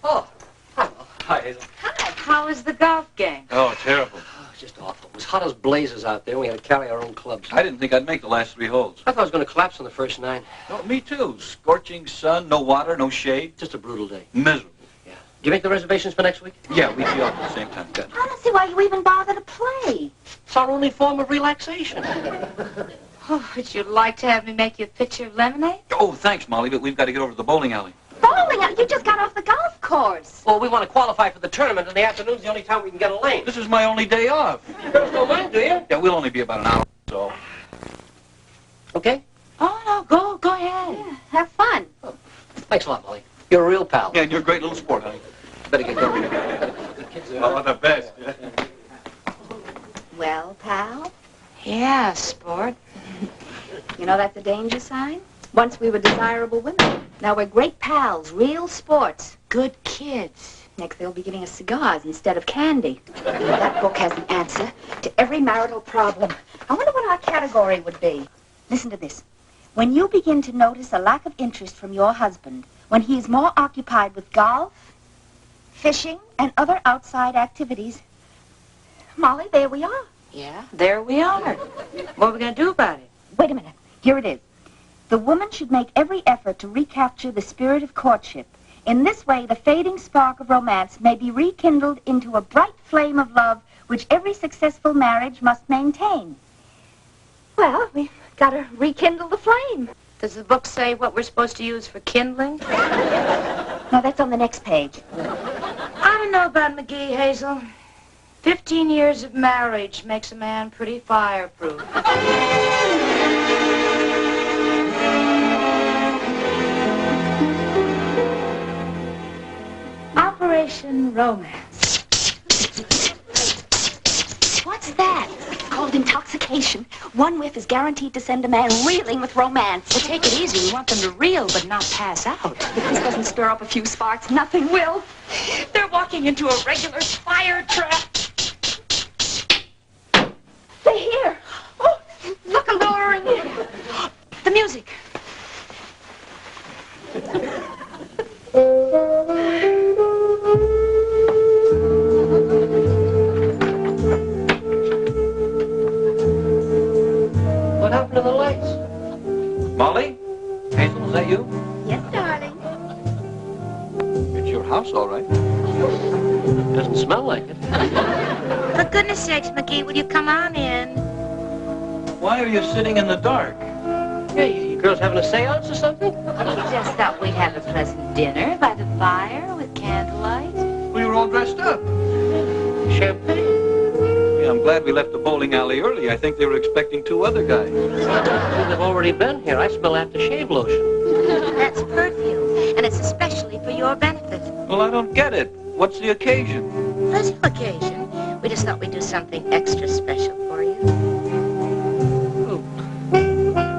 Oh, hi, Hazel. Hi. How was the golf game? Oh, terrible. Oh, just awful. It was hot as blazes out there. We had to carry our own clubs. I didn't think I'd make the last 3 holes. I thought I was going to collapse on the first 9. Oh, me too. Scorching sun, no water, no shade. Just a brutal day. Miserable. Yeah. Did you make the reservations for next week? Yeah, we'd be off at the same time. Good. I don't see why you even bother to play. It's our only form of relaxation. Oh, would you like to have me make you a pitcher of lemonade? Oh, thanks, Molly, but we've got to get over to the bowling alley. Bowling? You just got off the golf course. Well, we want to qualify for the tournament, and the afternoon's the only time we can get a lane. This is my only day off. You girls don't mind, do you? Yeah, we'll only be about an hour or so. Okay? Oh, no, go ahead. Yeah, have fun. Oh, thanks a lot, Molly. You're a real pal. Yeah, and you're a great little sport, honey. Better get going. The kids are... Oh, the best. Well, pal, Yeah, sport. you know that's a danger sign? Once we were desirable women. Now we're great pals, real sports. Good kids. Next they'll be giving us cigars instead of candy. That book has an answer to every marital problem. I wonder what our category would be. Listen to this. When you begin to notice a lack of interest from your husband, when he is more occupied with golf, fishing, and other outside activities, Molly, there we are. Yeah, there we are. What are we going to do about it? Wait a minute. Here it is. The woman should make every effort to recapture the spirit of courtship. In this way, the fading spark of romance may be rekindled into a bright flame of love which every successful marriage must maintain. Well, we've got to rekindle the flame. Does the book say what we're supposed to use for kindling? No, that's on the next page. I don't know about McGee, Hazel. 15 years of marriage makes a man pretty fireproof. Operation Romance. What's that? It's called intoxication. One whiff is guaranteed to send a man reeling with romance. Well, take it easy. We want them to reel, but not pass out. If this doesn't stir up a few sparks, nothing will. They're walking into a regular fire trap. They're here. Oh, look alluring. The music. What happened to the lights? Molly? Hazel, is that you? Yes, darling. It's your house, all right. Doesn't smell like it. For goodness sakes, McGee, will you come on in? Why are you sitting in the dark? Hey, you girls having a seance or something? Just thought we'd have a pleasant dinner by the fire with candlelight. We were all dressed up. Champagne. Yeah, I'm glad we left the bowling alley early. I think they were expecting 2 other guys. Well, they've already been here. I smell aftershave lotion. That's perfume, and it's especially for your benefit. Well, I don't get it. What's the occasion? There's no occasion. We just thought we'd do something extra special for you.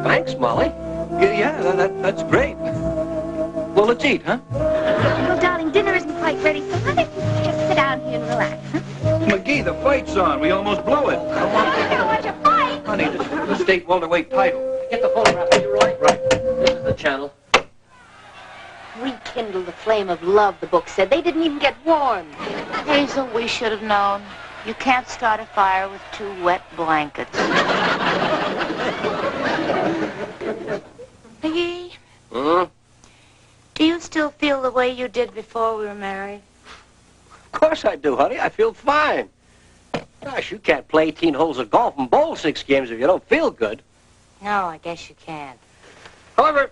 Thanks, Molly. Yeah, that's great. Well, let's eat, huh? Well, darling, dinner isn't quite ready, so why don't you just sit down here and relax, huh? McGee, the fight's on. We almost blew it. I don't want to fight. Honey, this is the state welterweight title. Get the phonograph, will you, Roy? Right. This is the channel. rekindle the flame of love, the book said. They didn't even get warm. Hazel, we should have known. You can't start a fire with 2 wet blankets. McGee? Do you still feel the way you did before we were married? Of course I do, honey. I feel fine. Gosh, you can't play 18 holes of golf and bowl 6 games if you don't feel good. No, I guess you can't. However,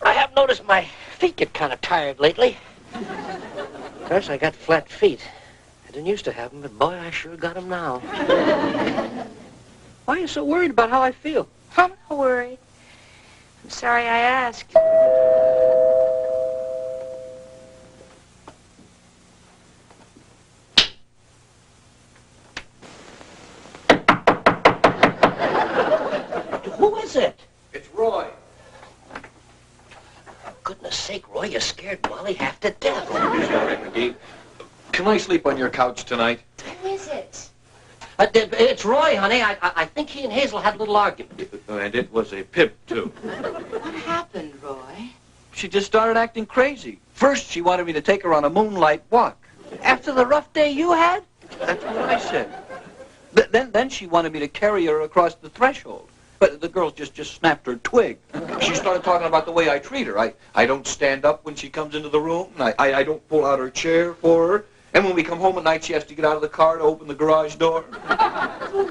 I have noticed my feet get kind of tired lately. Of course, I got flat feet. I didn't used to have them, but boy, I sure got them now. Why are you so worried about how I feel? I'm not worried. I'm sorry I asked. Who is it? It's Roy. For goodness sake, Roy, you scared Molly half to death. Sorry, McGee. Can I sleep on your couch tonight? Who is it? It's Roy, honey. I think he and Hazel had a little argument. And it was a pip, too. What happened, Roy? She just started acting crazy. First, she wanted me to take her on a moonlight walk. After the rough day you had? That's what I said. Then she wanted me to carry her across the threshold. But the girl just snapped her twig. She started talking about the way I treat her. I don't stand up when she comes into the room. I don't pull out her chair for her. And when we come home at night, she has to get out of the car to open the garage door.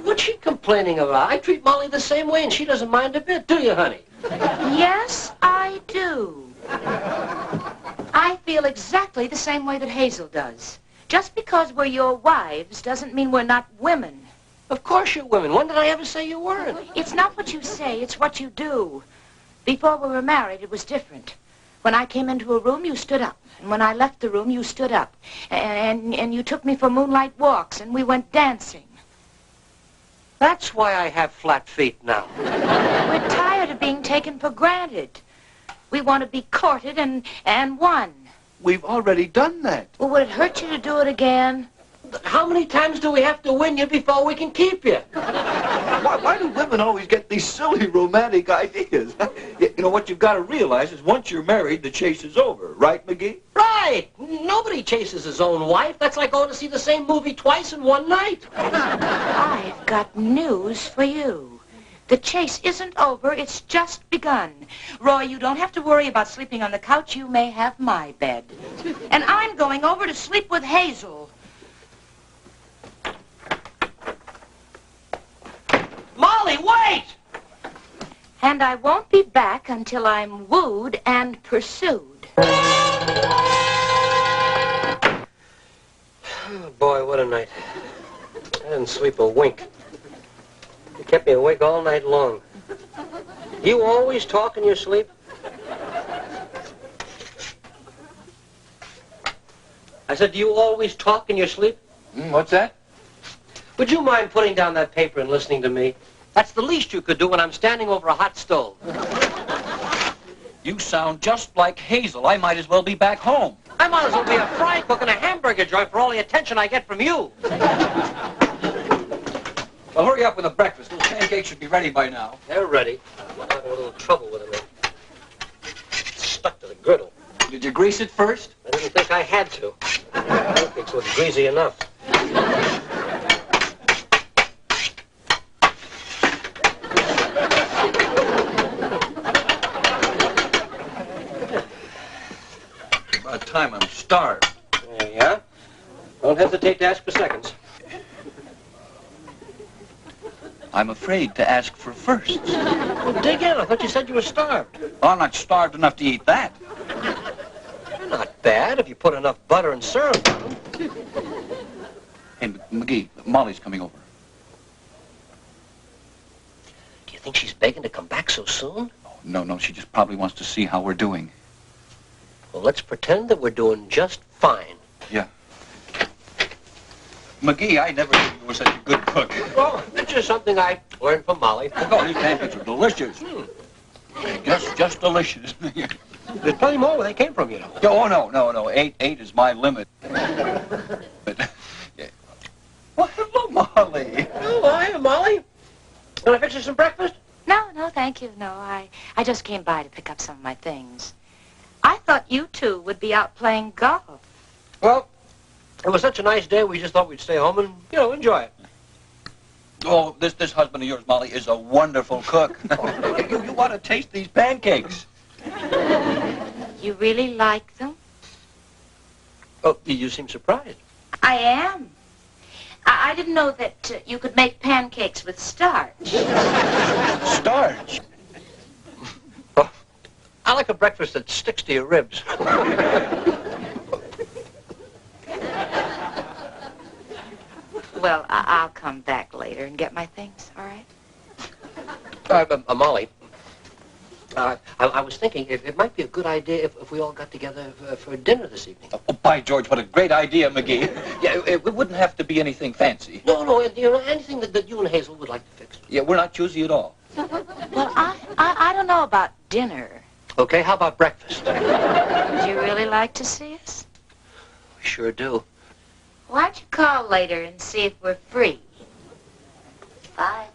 What's she complaining about? I treat Molly the same way, and she doesn't mind a bit, do you, honey? Yes, I do. I feel exactly the same way that Hazel does. Just because we're your wives doesn't mean we're not women. Of course you're women. When did I ever say you weren't? It's not what you say, it's what you do. Before we were married, it was different. When I came into a room, you stood up. And when I left the room, you stood up. And you took me for moonlight walks, and we went dancing. That's why I have flat feet now. We're tired of being taken for granted. We want to be courted and won. We've already done that. Well, would it hurt you to do it again? How many times do we have to win you before we can keep you? Why do women always get these silly romantic ideas? You know, what you've got to realize is once you're married, the chase is over. Right, McGee? Right. Nobody chases his own wife. That's like going to see the same movie twice in one night. I've got news for you. The chase isn't over. It's just begun. Roy, you don't have to worry about sleeping on the couch. You may have my bed. And I'm going over to sleep with Hazel. Molly, wait! And I won't be back until I'm wooed and pursued. Oh, boy, what a night. I didn't sleep a wink. You kept me awake all night long. You always talk in your sleep? I said, do you always talk in your sleep? What's that? Would you mind putting down that paper and listening to me? That's the least you could do when I'm standing over a hot stove. You sound just like Hazel. I might as well be back home. I might as well be a fry cook in a hamburger joint for all the attention I get from you. Well, hurry up with the breakfast. Those pancakes should be ready by now. They're ready. I'm having a little trouble with them. It's stuck to the griddle. Did you grease it first? I didn't think I had to. Pancakes look greasy enough. About time I'm starved. There you are. Don't hesitate to ask for seconds. I'm afraid to ask for firsts. Well, dig in. I thought you said you were starved. Well, I'm not starved enough to eat that. They're not bad if you put enough butter and syrup on them. Hey, McGee, Molly's coming over. Do you think she's begging to come back so soon? Oh, no, she just probably wants to see how we're doing. Well, let's pretend that we're doing just fine. Yeah. McGee, I never knew you were such a good cook. Well, it's just something I learned from Molly. Oh, these pancakes are delicious. Just delicious. There's plenty more where they came from, you know. Oh, no. Eight is my limit. But, yeah. Well, hello, Molly. Oh, hiya, Molly. Can I fix you some breakfast? No, thank you. No, I just came by to pick up some of my things. I thought you two would be out playing golf. Well, it was such a nice day, we just thought we'd stay home and, enjoy it. Oh, this husband of yours, Molly, is a wonderful cook. You want to taste these pancakes. You really like them? Oh, you seem surprised. I am. I didn't know that you could make pancakes with starch. Starch? Oh, I like a breakfast that sticks to your ribs. Well, I'll come back later and get my things, all right? Molly, I was thinking it might be a good idea if we all got together for dinner this evening. Oh, by George, what a great idea, McGee. Yeah, it wouldn't have to be anything fancy. No, anything that you and Hazel would like to fix. Yeah, we're not choosy at all. Well, I don't know about dinner. Okay, how about breakfast? Would you really like to see us? We sure do. Why don't you call later and see if we're free? Bye.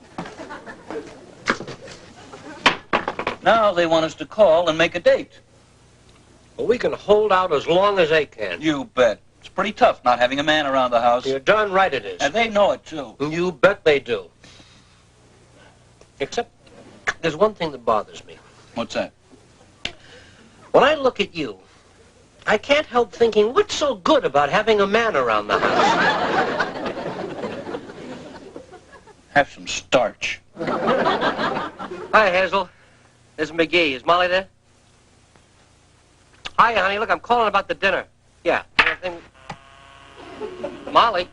Now they want us to call and make a date. Well, we can hold out as long as they can. You bet. It's pretty tough not having a man around the house. You're darn right it is. And they know it, too. You bet they do. Except there's one thing that bothers me. What's that? When I look at you, I can't help thinking, what's so good about having a man around the house? Have some starch. Hi, Hazel. This is McGee. Is Molly there? Hi, honey. Look, I'm calling about the dinner. Yeah. Anything... Molly?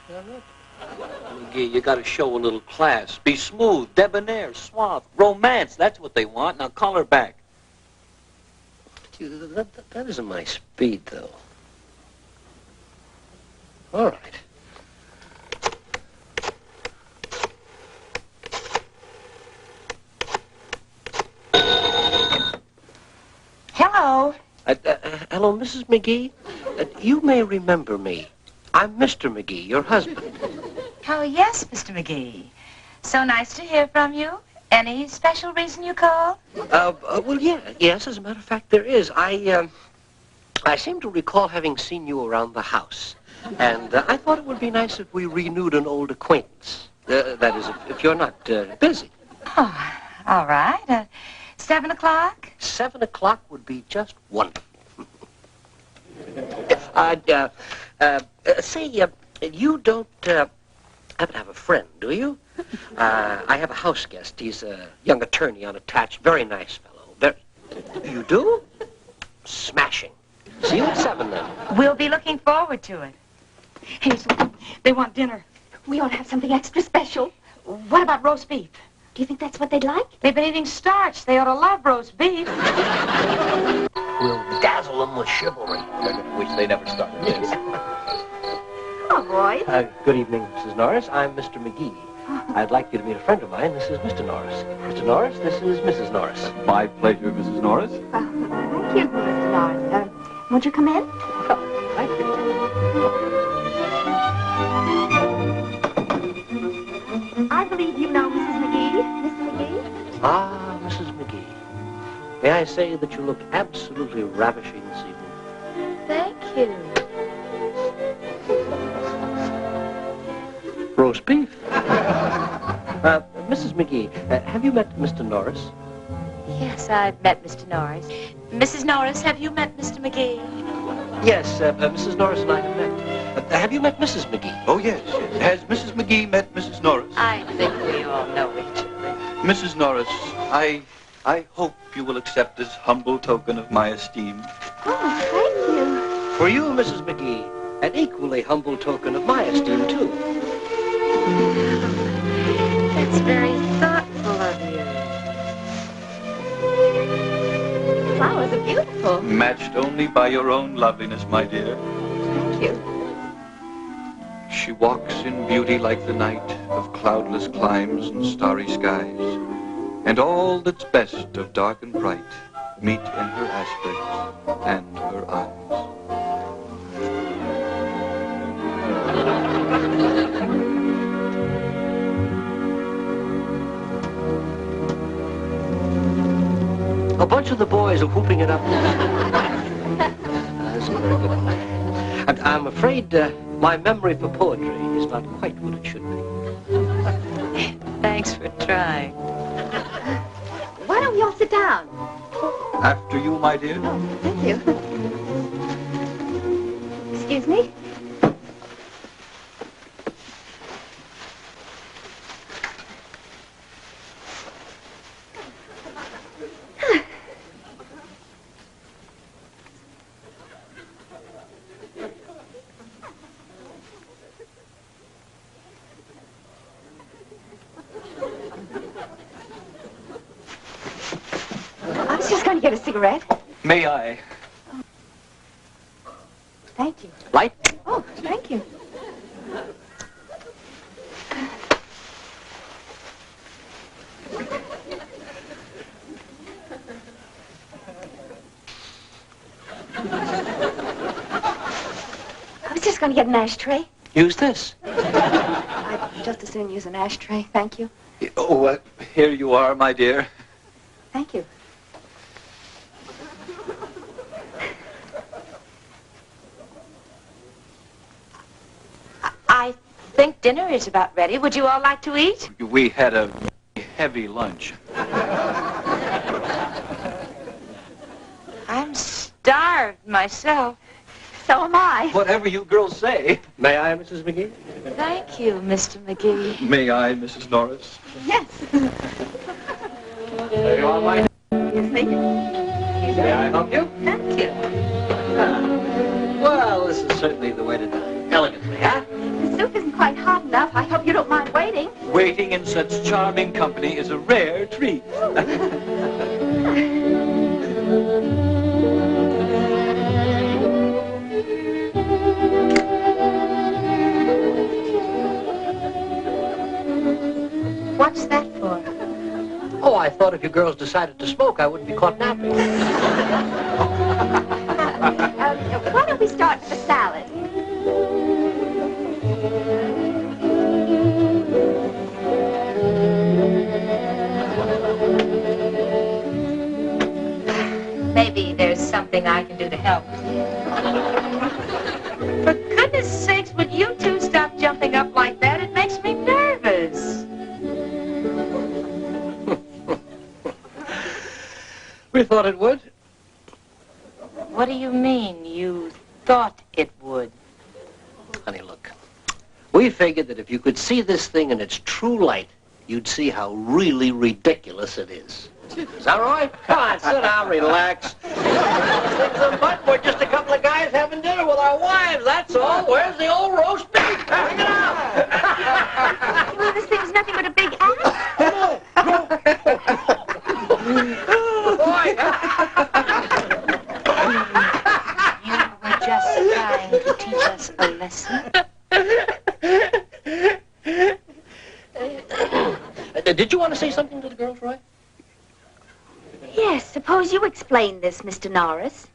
McGee, you gotta show a little class. Be smooth, debonair, suave. Romance, that's what they want. Now call her back. Gee, that isn't my speed, though. All right. Hello. Hello, Mrs. McGee. You may remember me. I'm Mr. McGee, your husband. Oh, yes, Mr. McGee. So nice to hear from you. Any special reason you called? Well, yes, as a matter of fact, there is. I seem to recall having seen you around the house. And I thought it would be nice if we renewed an old acquaintance. That is, if you're not busy. Oh, all right. 7 o'clock? 7 o'clock would be just wonderful. Say, you don't happen to have a friend, do you? I have a house guest. He's a young attorney, unattached, very nice fellow. You do? Smashing. See you at 7, then. We'll be looking forward to it. Hazel, they want dinner. We ought to have something extra special. What about roast beef? Do you think that's what they'd like? They've been eating starch. They ought to love roast beef. We'll dazzle them with chivalry. Wish they never started this. Oh, boy. Good evening, Mrs. Norris. I'm Mr. McGee. I'd like you to meet a friend of mine. This is Mr. Norris. Mr. Norris, this is Mrs. Norris. My pleasure, Mrs. Norris. Thank you, Mr. Norris. Won't you come in? Oh, thank you. I believe you know Mrs. McGee. Mrs. McGee? Ah, Mrs. McGee. May I say that you look absolutely ravishing this evening? Thank you. Roast beef. Mrs. McGee, have you met Mr. Norris? Yes, I've met Mr. Norris. Mrs. Norris, have you met Mr. McGee? Yes, Mrs. Norris and I have met. Have you met Mrs. McGee? Oh, yes. Has Mrs. McGee met Mrs. Norris? I think we all know each other. Mrs. Norris, I hope you will accept this humble token of my esteem. Oh, thank you. For you, Mrs. McGee, an equally humble token of my esteem, too. That's very thoughtful of you. Flowers are beautiful. Matched only by your own loveliness, my dear. Thank you. She walks in beauty like the night of cloudless climes and starry skies, and all that's best of dark and bright meet in her aspect and her eyes. A bunch bunch of the boys are whooping it up. That's a very good one. I'm afraid my memory for poetry is not quite what it should be. Thanks for trying. Why don't we all sit down? After you, my dear. Oh, thank you. Excuse me? I was just going to get a cigarette. May I? Thank you. Light? Oh, thank you. I was just going to get an ashtray. Use this. I'd just as soon use an ashtray. Thank you. Oh, here you are, my dear. Thank you. I think dinner is about ready. Would you all like to eat? We had a heavy lunch. I'm starved myself. So am I. Whatever you girls say. May I, Mrs. McGee? Thank you, Mr. McGee. May I, Mrs. Norris? Yes. There you are, my... Excuse me. May I help you? Thank you. Well, this is certainly the way to dine. Elegantly, huh? The soup isn't quite hot enough. I hope you don't mind waiting. Waiting in such charming company is a rare treat. What's that for? Oh, I thought if you girls decided to smoke, I wouldn't be caught napping. Why don't we start with the salad? Maybe there's something I can do to help. For goodness sakes, would you two stop jumping up like that? It makes me nervous. We thought it would. What do you mean, you thought it would? Honey, look. We figured that if you could see this thing in its true light, you'd see how really ridiculous it is. Is that right? Come on, sit down, relax. But we're just a couple of guys having dinner with our wives, that's all. Where's the old roast beef? Bring it out. Well, this thing's nothing but a big ass. Boy. You were just trying to teach us a lesson. Did you want to say something to the girls, Roy? Yes, suppose you explain this, Mr. Norris.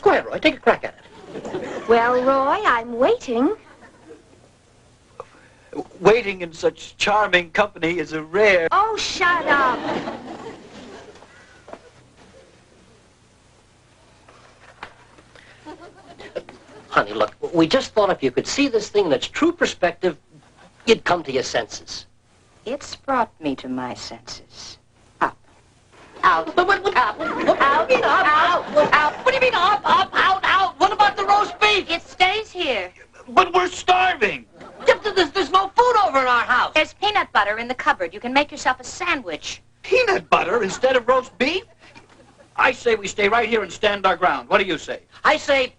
Go ahead, Roy. Take a crack at it. Well, Roy, I'm waiting. Waiting in such charming company is a rare... Oh, shut up. Honey, look, we just thought if you could see this thing in its true perspective, you'd come to your senses. It's brought me to my senses. Up. Out. But what? Out. Out. Out. Out. What do you mean up? Up. Out. Out. What about the roast beef? It stays here. But we're starving. There's no food over in our house. There's peanut butter in the cupboard. You can make yourself a sandwich. Peanut butter instead of roast beef? I say we stay right here and stand our ground. What do you say? I say...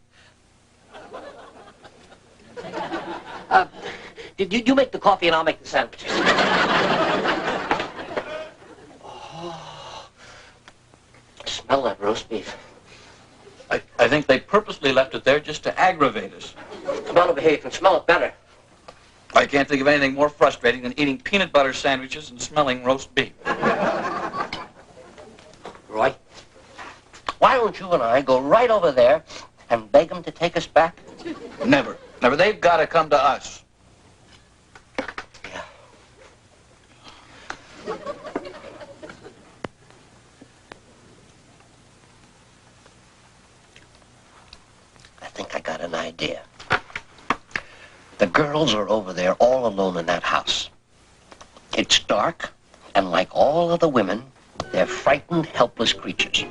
you make the coffee and I'll make the sandwiches. Oh, smell that roast beef. I think they purposely left it there just to aggravate us. Come on over here, you can smell it better. I can't think of anything more frustrating than eating peanut butter sandwiches and smelling roast beef. Roy, why don't you and I go right over there and beg them to take us back? Never. Never. They've got to come to us. Yeah. think I got an idea. The girls are over there all alone in that house. It's dark, and like all other women, they're frightened, helpless creatures.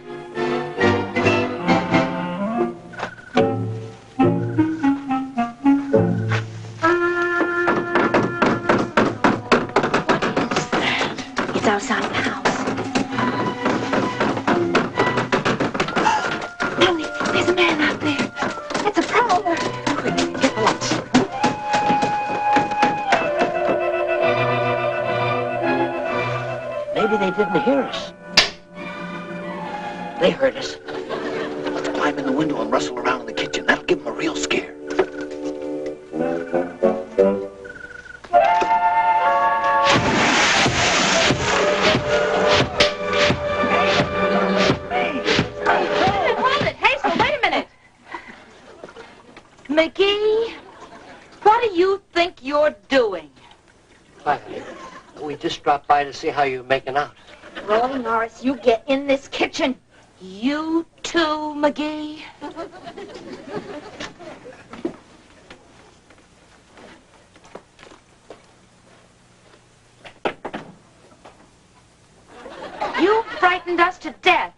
It's outside the house. Molly, there's a man out there. It's a prowler. Quick, get the lights. Maybe they didn't hear us. They heard us. Let's climb in the window and rustle around in the kitchen. That'll give them a real scare. McGee, what do you think you're doing? Hi, honey. We just dropped by to see how you're making out. Roy Norris, you get in this kitchen. You too, McGee? You frightened us to death.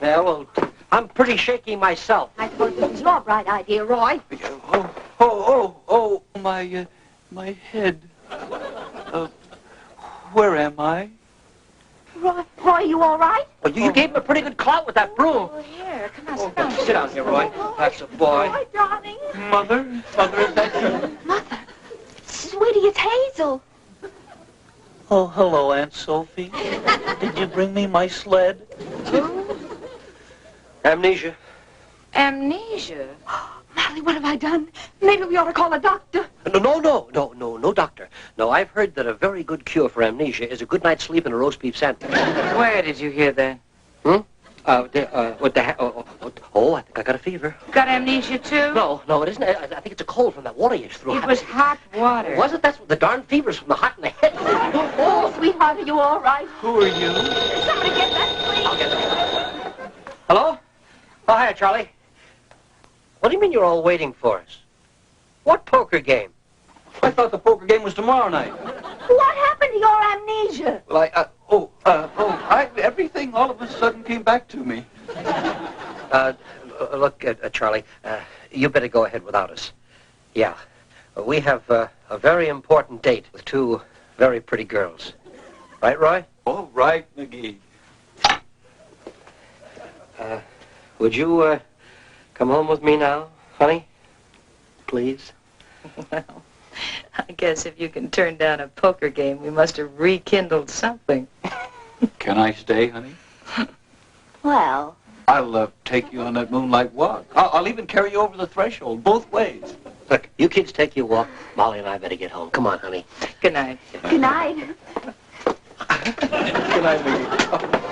Yeah, well, I'm pretty shaky myself. I suppose this is your bright idea, Roy. Oh, my head. Where am I? Roy, you all right? Well, you gave him a pretty good clout with that broom. Oh, here, come on, sit down. Sit down here, Roy. That's a boy. Roy, darling. Mother, is that you? Mother. Sweetie, it's Hazel. Oh, hello, Aunt Sophie. Did you bring me my sled? Amnesia. Amnesia? Molly, what have I done? Maybe we ought to call a doctor. No, doctor. No, I've heard that a very good cure for amnesia is a good night's sleep and a roast beef sandwich. Where did you hear that? I think I got a fever. Got amnesia too? No, it isn't. I think it's a cold from that water you threw. It was hot water. Was it? That's what the darn fever's from the hot in the head. Oh, sweetheart, are you all right? Who are you? Somebody get that, please. I'll get that. Hello? Oh, hiya, Charlie. What do you mean you're all waiting for us? What poker game? I thought the poker game was tomorrow night. What happened to your amnesia? Well, everything all of a sudden came back to me. Look, Charlie, you better go ahead without us. Yeah. We have a very important date with two very pretty girls. Right, Roy? All right, McGee. Would you come home with me now, honey? Please? Well, I guess if you can turn down a poker game, we must have rekindled something. Can I stay, honey? Well, I'll take you on that moonlight walk. I'll even carry you over the threshold, both ways. Look, you kids take your walk. Molly and I better get home. Come on, honey. Good night. good night. Good night, McGee.